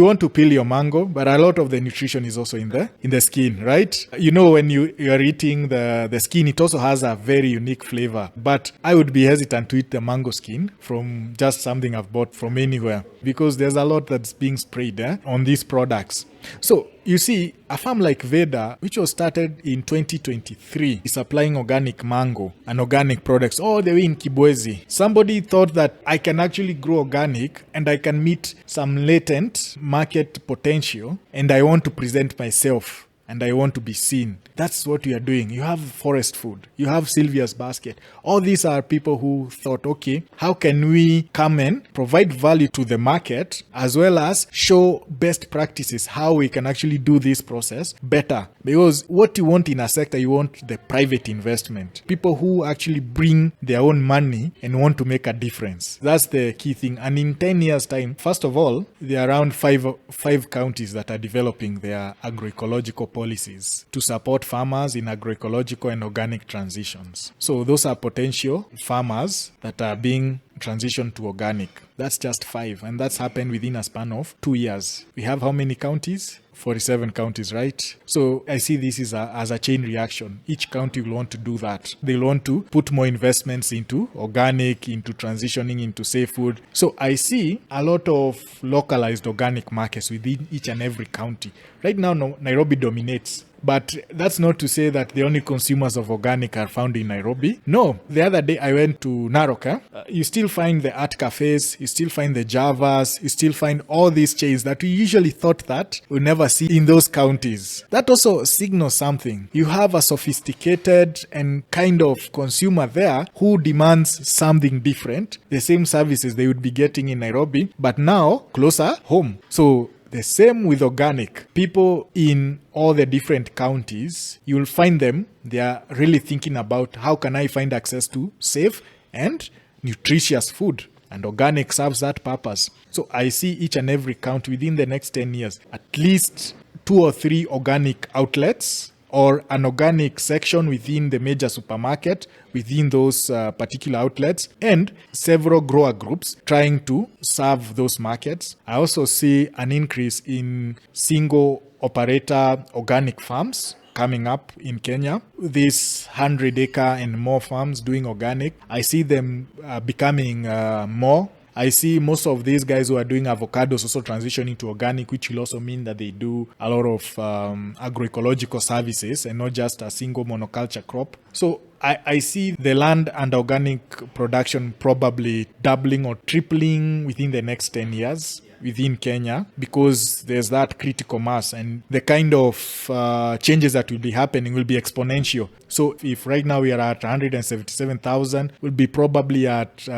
want to peel your mango, but a lot of the nutrition is also in the skin, right? When you're eating the skin, it also has a very unique flavor. But I would be hesitant to eat the mango skin from just something I've bought from anywhere because there's a lot that's being sprayed on these products. So you see, a farm like Veda, which was started in 2023, is supplying organic mango and organic products all the way in Kibwezi. Somebody thought that I can actually grow organic and I can meet some latent market potential, and I want to present myself and I want to be seen. That's what we are doing. You have Forest Food. You have Sylvia's Basket. All these are people who thought, okay, how can we come and provide value to the market as well as show best practices, how we can actually do this process better? Because what you want in a sector, you want the private investment. People who actually bring their own money and want to make a difference. That's the key thing. And in 10 years' time, first of all, there are around five counties that are developing their agroecological policies to support farmers in agroecological and organic transitions. So those are potential farmers that are being transitioned to organic. That's just 5, and that's happened within a span of 2 years. We have how many counties? 47 counties, right? So I see this as a chain reaction. Each county will want to do that. They'll want to put more investments into organic, into transitioning into safe food. So I see a lot of localized organic markets within each and every county. Right now, Nairobi dominates. But that's not to say that the only consumers of organic are found in Nairobi. No, the other day I went to Narok. You still find the art cafes, you still find the Javas, you still find all these chains that we usually thought that we never see in those counties. That also signals something. You have a sophisticated and kind of consumer there who demands something different, the same services they would be getting in Nairobi, but now closer home. So the same with organic. People in all the different counties, you'll find them, they are really thinking about how can I find access to safe and nutritious food. And organic serves that purpose. So I see each and every county within the next 10 years, at least 2 or 3 organic outlets or an organic section within the major supermarket, within those particular outlets, and several grower groups trying to serve those markets. I also see an increase in single operator organic farms coming up in Kenya. These 100-acre and more farms doing organic, I see them becoming more. I see most of these guys who are doing avocados also transitioning to organic, which will also mean that they do a lot of agroecological services and not just a single monoculture crop. So I see the land and organic production probably doubling or tripling within the next 10 years within Kenya, because there's that critical mass, and the kind of changes that will be happening will be exponential. So if right now we are at 177,000, we'll be probably at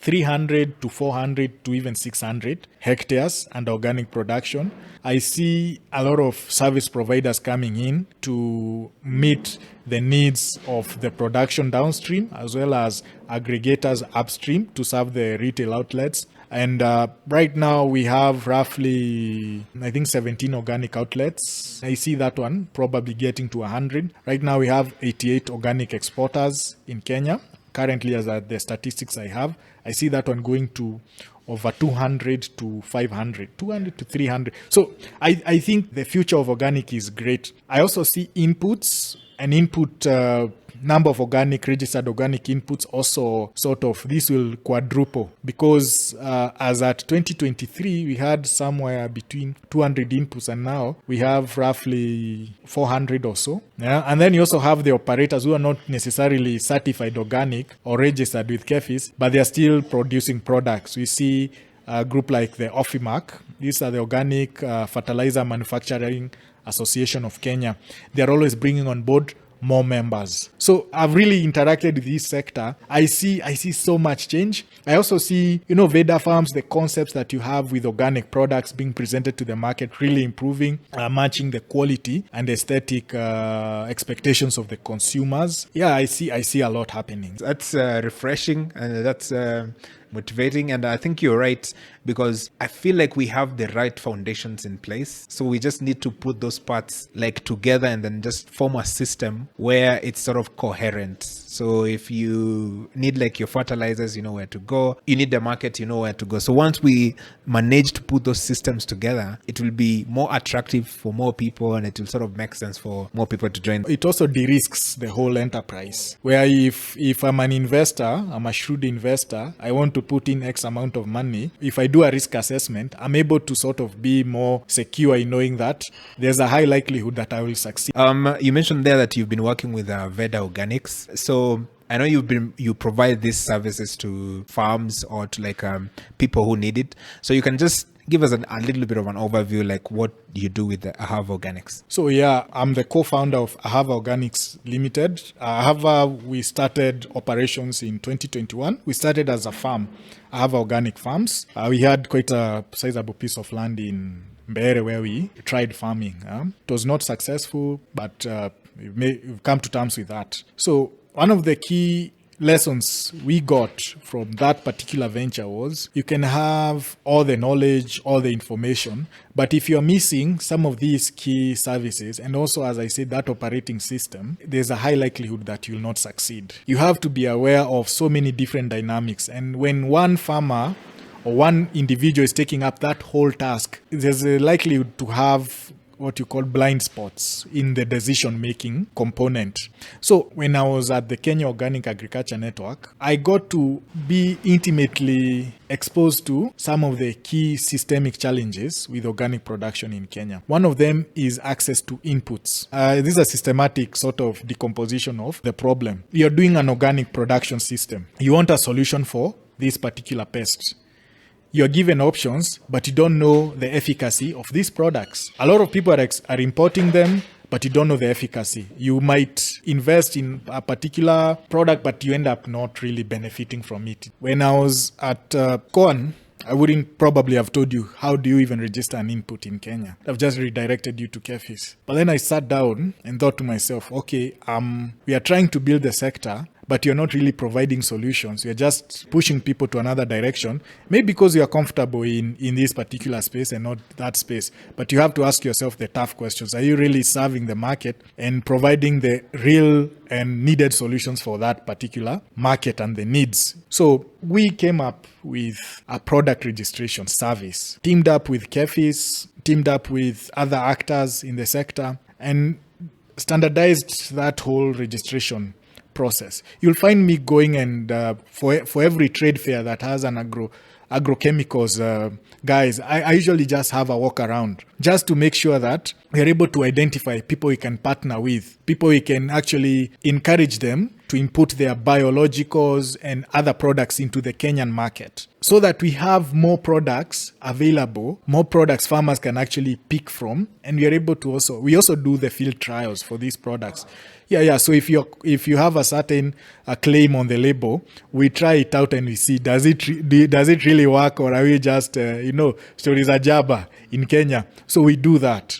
300 to 400 to even 600 hectares and organic production. I see a lot of service providers coming in to meet the needs of the production downstream, as well as aggregators upstream to serve the retail outlets. And right now we have roughly, I think, 17 organic outlets. I see that one probably getting to 100. Right now we have 88 organic exporters in Kenya. Currently, as the statistics I have, I see that one going to over 200 to 500, 200 to 300. So I think the future of organic is great. I also see inputs, an input number of registered organic inputs also sort of, this will quadruple, because as at 2023 we had somewhere between 200 inputs, and now we have roughly 400 or so. Yeah? And then you also have the operators who are not necessarily certified organic or registered with KEFIS, but they are still producing products. We see a group like the OFIMAC. These are the Organic Fertilizer Manufacturing Association of Kenya. They are always bringing on board more members. So I've really interacted with this sector. I see so much change. I also see, Veda farms, the concepts that you have with organic products being presented to the market really improving, matching the quality and aesthetic expectations of the consumers. Yeah, I see a lot happening. That's refreshing, and that's motivating. And I think you're right, because I feel like we have the right foundations in place. So we just need to put those parts together and then just form a system where it's sort of coherent. So if you need your fertilizers, you know where to go. You need the market, you know where to go. So once we manage to put those systems together, it will be more attractive for more people, and it will sort of make sense for more people to join. It also de-risks the whole enterprise, where if I'm an investor, I'm a shrewd investor, I want to put in X amount of money. If I do a risk assessment, I'm able to sort of be more secure in knowing that there's a high likelihood that I will succeed. You mentioned there that you've been working with Veda Organics. So I know you provide these services to farms or to people who need it. So you can just give us a little bit of an overview, what you do with the Ahava Organics. So yeah, I'm the co-founder of Ahava Organics Limited. Ahava, we started operations in 2021. We started as a farm, Ahava Organic Farms. We had quite a sizable piece of land in Mbeere where we tried farming. It was not successful, but we've come to terms with that. So one of the key lessons we got from that particular venture was you can have all the knowledge, all the information, but if you're missing some of these key services, and also, as I said, that operating system, there's a high likelihood that you'll not succeed. You have to be aware of so many different dynamics, and when one farmer or one individual is taking up that whole task, there's a likelihood to have what you call blind spots in the decision-making component. So when I was at the Kenya Organic Agriculture Network, I got to be intimately exposed to some of the key systemic challenges with organic production in Kenya. One of them is access to inputs. This is a systematic sort of decomposition of the problem. You're doing an organic production system. You want a solution for this particular pest. You're given options, but you don't know the efficacy of these products. A lot of people are importing them, but you don't know the efficacy. You might invest in a particular product, but you end up not really benefiting from it. When I was at Corn, I wouldn't probably have told you, how do you even register an input in Kenya? I've just redirected you to KEFIS. But then I sat down and thought to myself, okay, we are trying to build the sector, but you're not really providing solutions. You're just pushing people to another direction, maybe because you're comfortable in this particular space and not that space. But you have to ask yourself the tough questions. Are you really serving the market and providing the real and needed solutions for that particular market and the needs? So we came up with a product registration service, teamed up with KEFIS, teamed up with other actors in the sector, and standardized that whole registration process. You'll find me going and for every trade fair that has an agrochemicals guys, I usually just have a walk around just to make sure that we're able to identify people we can partner with, people we can actually encourage them to input their biologicals and other products into the Kenyan market, so that we have more products available, more products farmers can actually pick from, and we are able to we also do the field trials for these products. So if you have a certain claim on the label, we try it out and we see does it really work, or are we just stories are jabba in Kenya? So we do that.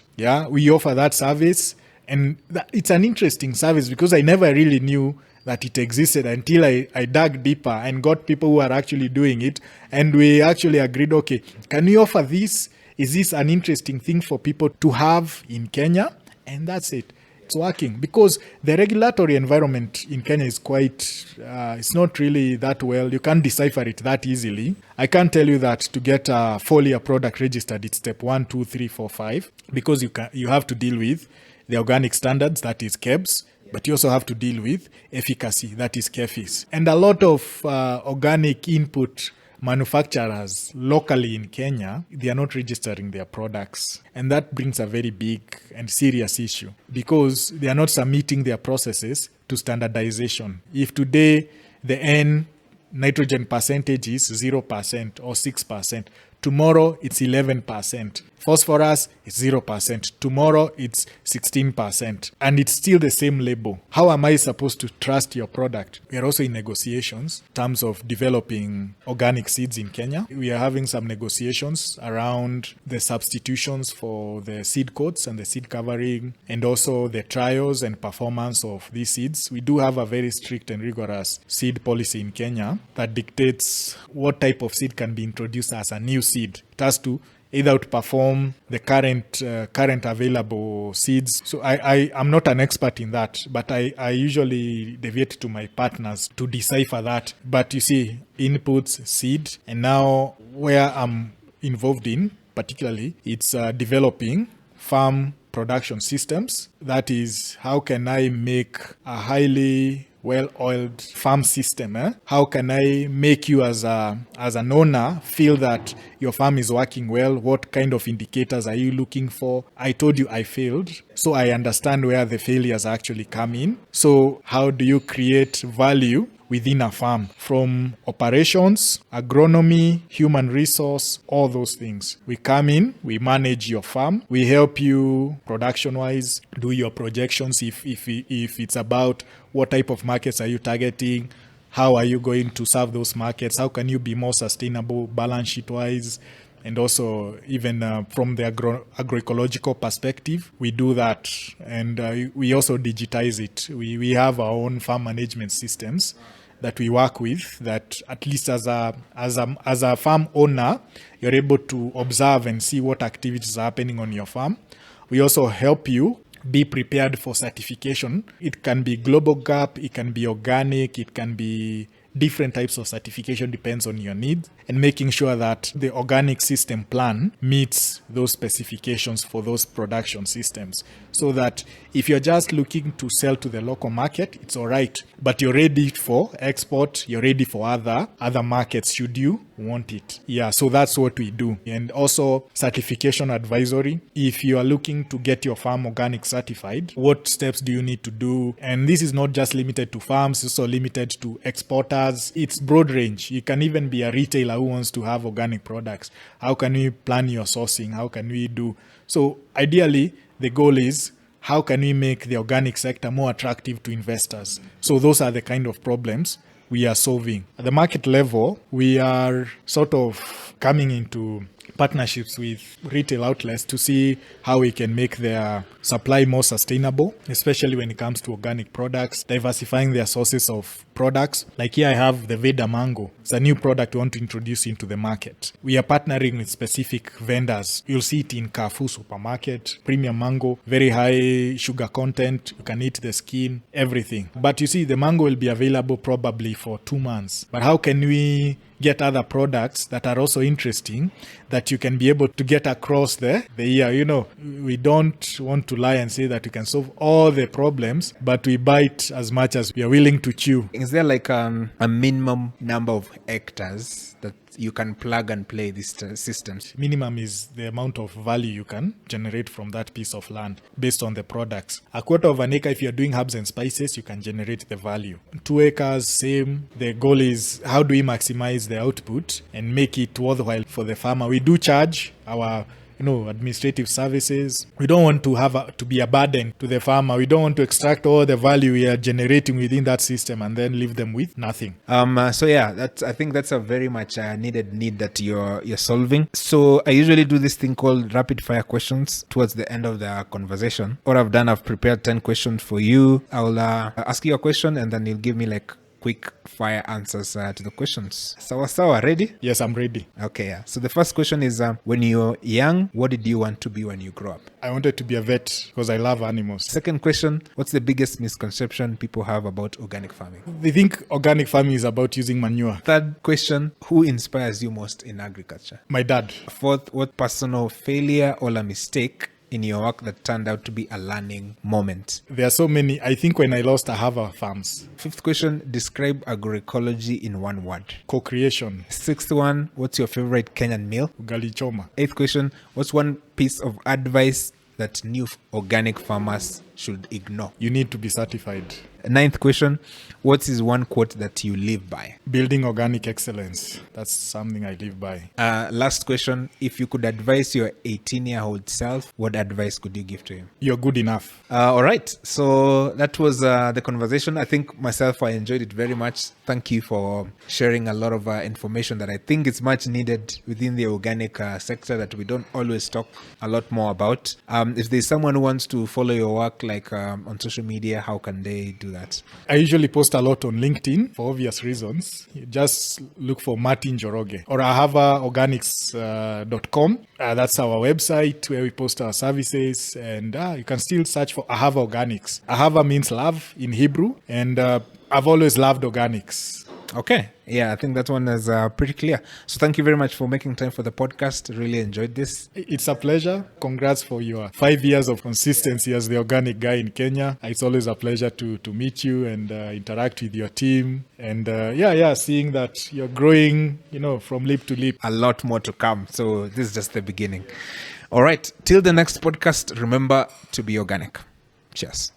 We offer that service, and it's an interesting service because I never really knew that it existed until I dug deeper and got people who are actually doing it, and we actually agreed, okay, can we offer this? Is this an interesting thing for people to have in Kenya? And that's it. It's working because the regulatory environment in Kenya is quite, it's not really that well. You can't decipher it that easily. I can't tell you that to get a foliar product registered, it's step 1, 2, 3, 4, 5, because you have to deal with the organic standards, that is KEBS, but you also have to deal with efficacy, that is KEFIS. And a lot of organic input manufacturers locally in Kenya, they are not registering their products. And that brings a very big and serious issue because they are not submitting their processes to standardization. If today the N nitrogen percentage is 0% or 6%, tomorrow it's 11%. Phosphorus is 0%. Tomorrow it's 16%. And it's still the same label. How am I supposed to trust your product? We are also in negotiations in terms of developing organic seeds in Kenya. We are having some negotiations around the substitutions for the seed coats and the seed covering, and also the trials and performance of these seeds. We do have a very strict and rigorous seed policy in Kenya that dictates what type of seed can be introduced as a new seed. It has to either outperform the current available seeds. So I'm not an expert in that, but I usually deviate to my partners to decipher that. But you see, inputs, seed, and now where I'm involved in particularly, it's developing farm production systems. That is, how can I make a highly well-oiled farm system? How can I make you as an owner feel that your farm is working well? What kind of indicators are you looking for? I told you I failed, so I understand where the failures actually come in. So how do you create value within a farm, from operations, agronomy, human resource, all those things? We come in, we manage your farm, we help you production-wise, do your projections if it's about what type of markets are you targeting, how are you going to serve those markets, how can you be more sustainable balance sheet-wise, and also even from the agroecological perspective, we do that, and we also digitize it. We have our own farm management systems that we work with, that at least as a farm owner, you're able to observe and see what activities are happening on your farm. We also help you be prepared for certification. It can be global gap, it can be organic, it can be different types of certification, depends on your needs, and making sure that the organic system plan meets those specifications for those production systems, so that if you're just looking to sell to the local market, it's all right, but you're ready for export, you're ready for other markets should you want it. So that's what we do. And also certification advisory. If you are looking to get your farm organic certified, what steps do you need to do? And this is not just limited to farms, it's also limited to exporters. It's broad range. You can even be a retailer who wants to have organic products. How can we plan your sourcing? How can we do? So ideally, the goal is, how can we make the organic sector more attractive to investors? So those are the kind of problems we are solving. At the market level, we are sort of coming into partnerships with retail outlets to see how we can make their supply more sustainable, especially when it comes to organic products, diversifying their sources of products. Like here I have the Veda mango. It's a new product we want to introduce into the market. We are partnering with specific vendors. You'll see it in Carrefour supermarket, premium mango, very high sugar content. You can eat the skin, everything. But you see, the mango will be available probably for 2 months. But how can we get other products that are also interesting that you can be able to get across the year? You know, we don't want to lie and say that we can solve all the problems, but we bite as much as we are willing to chew. Is there like a minimum number of hectares that you can plug and play these systems? Minimum is the amount of value you can generate from that piece of land based on the products. A quarter of an acre, if you're doing herbs and spices, you can generate the value. 2 acres, same. The goal is how do we maximize the output and make it worthwhile for the farmer. We do charge our administrative services. We don't want to to be a burden to the farmer. We don't want to extract all the value we are generating within that system and then leave them with nothing. So yeah, I think that's a very much needed need that you're solving. So I usually do this thing called rapid fire questions towards the end of the conversation. What I've done, I've prepared 10 questions for you. I'll ask you a question and then you'll give me like quick fire answers to the questions. Sawa, ready? Yes, I'm ready. Okay, yeah. So the first question is, when you're young, what did you want to be when you grow up? I wanted to be a vet because I love animals. Second question, what's the biggest misconception people have about organic farming? They think organic farming is about using manure. Third question, who inspires you most in agriculture? My dad. Fourth, what personal failure or a mistake in your work that turned out to be a learning moment? There are so many. I think when I lost Ahava farms. Fifth question, describe agroecology in one word. Co-creation. Sixth one, what's your favorite Kenyan meal? Ugali choma. Eighth question, what's one piece of advice that new organic farmers should ignore? You need to be certified. Ninth question, what is one quote that you live by? Building organic excellence. That's something I live by. Last question, if you could advise your 18-year-old self, what advice could you give to him? You're good enough. All right. So that was the conversation. I think myself, I enjoyed it very much. Thank you for sharing a lot of information that I think is much needed within the organic sector that we don't always talk a lot more about. If there's someone who wants to follow your work like on social media, how can they do that? I usually post a lot on LinkedIn for obvious reasons. You just look for Martin Njoroge or ahavaorganics.com. That's our website where we post our services, and you can still search for Ahava Organics. Ahava means love in Hebrew, and I've always loved organics. Okay. Yeah, I think that one is pretty clear. So thank you very much for making time for the podcast. Really enjoyed this. It's a pleasure. Congrats for your 5 years of consistency as the organic guy in Kenya. It's always a pleasure to meet you and interact with your team. And seeing that you're growing, from lip to lip. A lot more to come. So this is just the beginning. All right. Till the next podcast, remember to be organic. Cheers.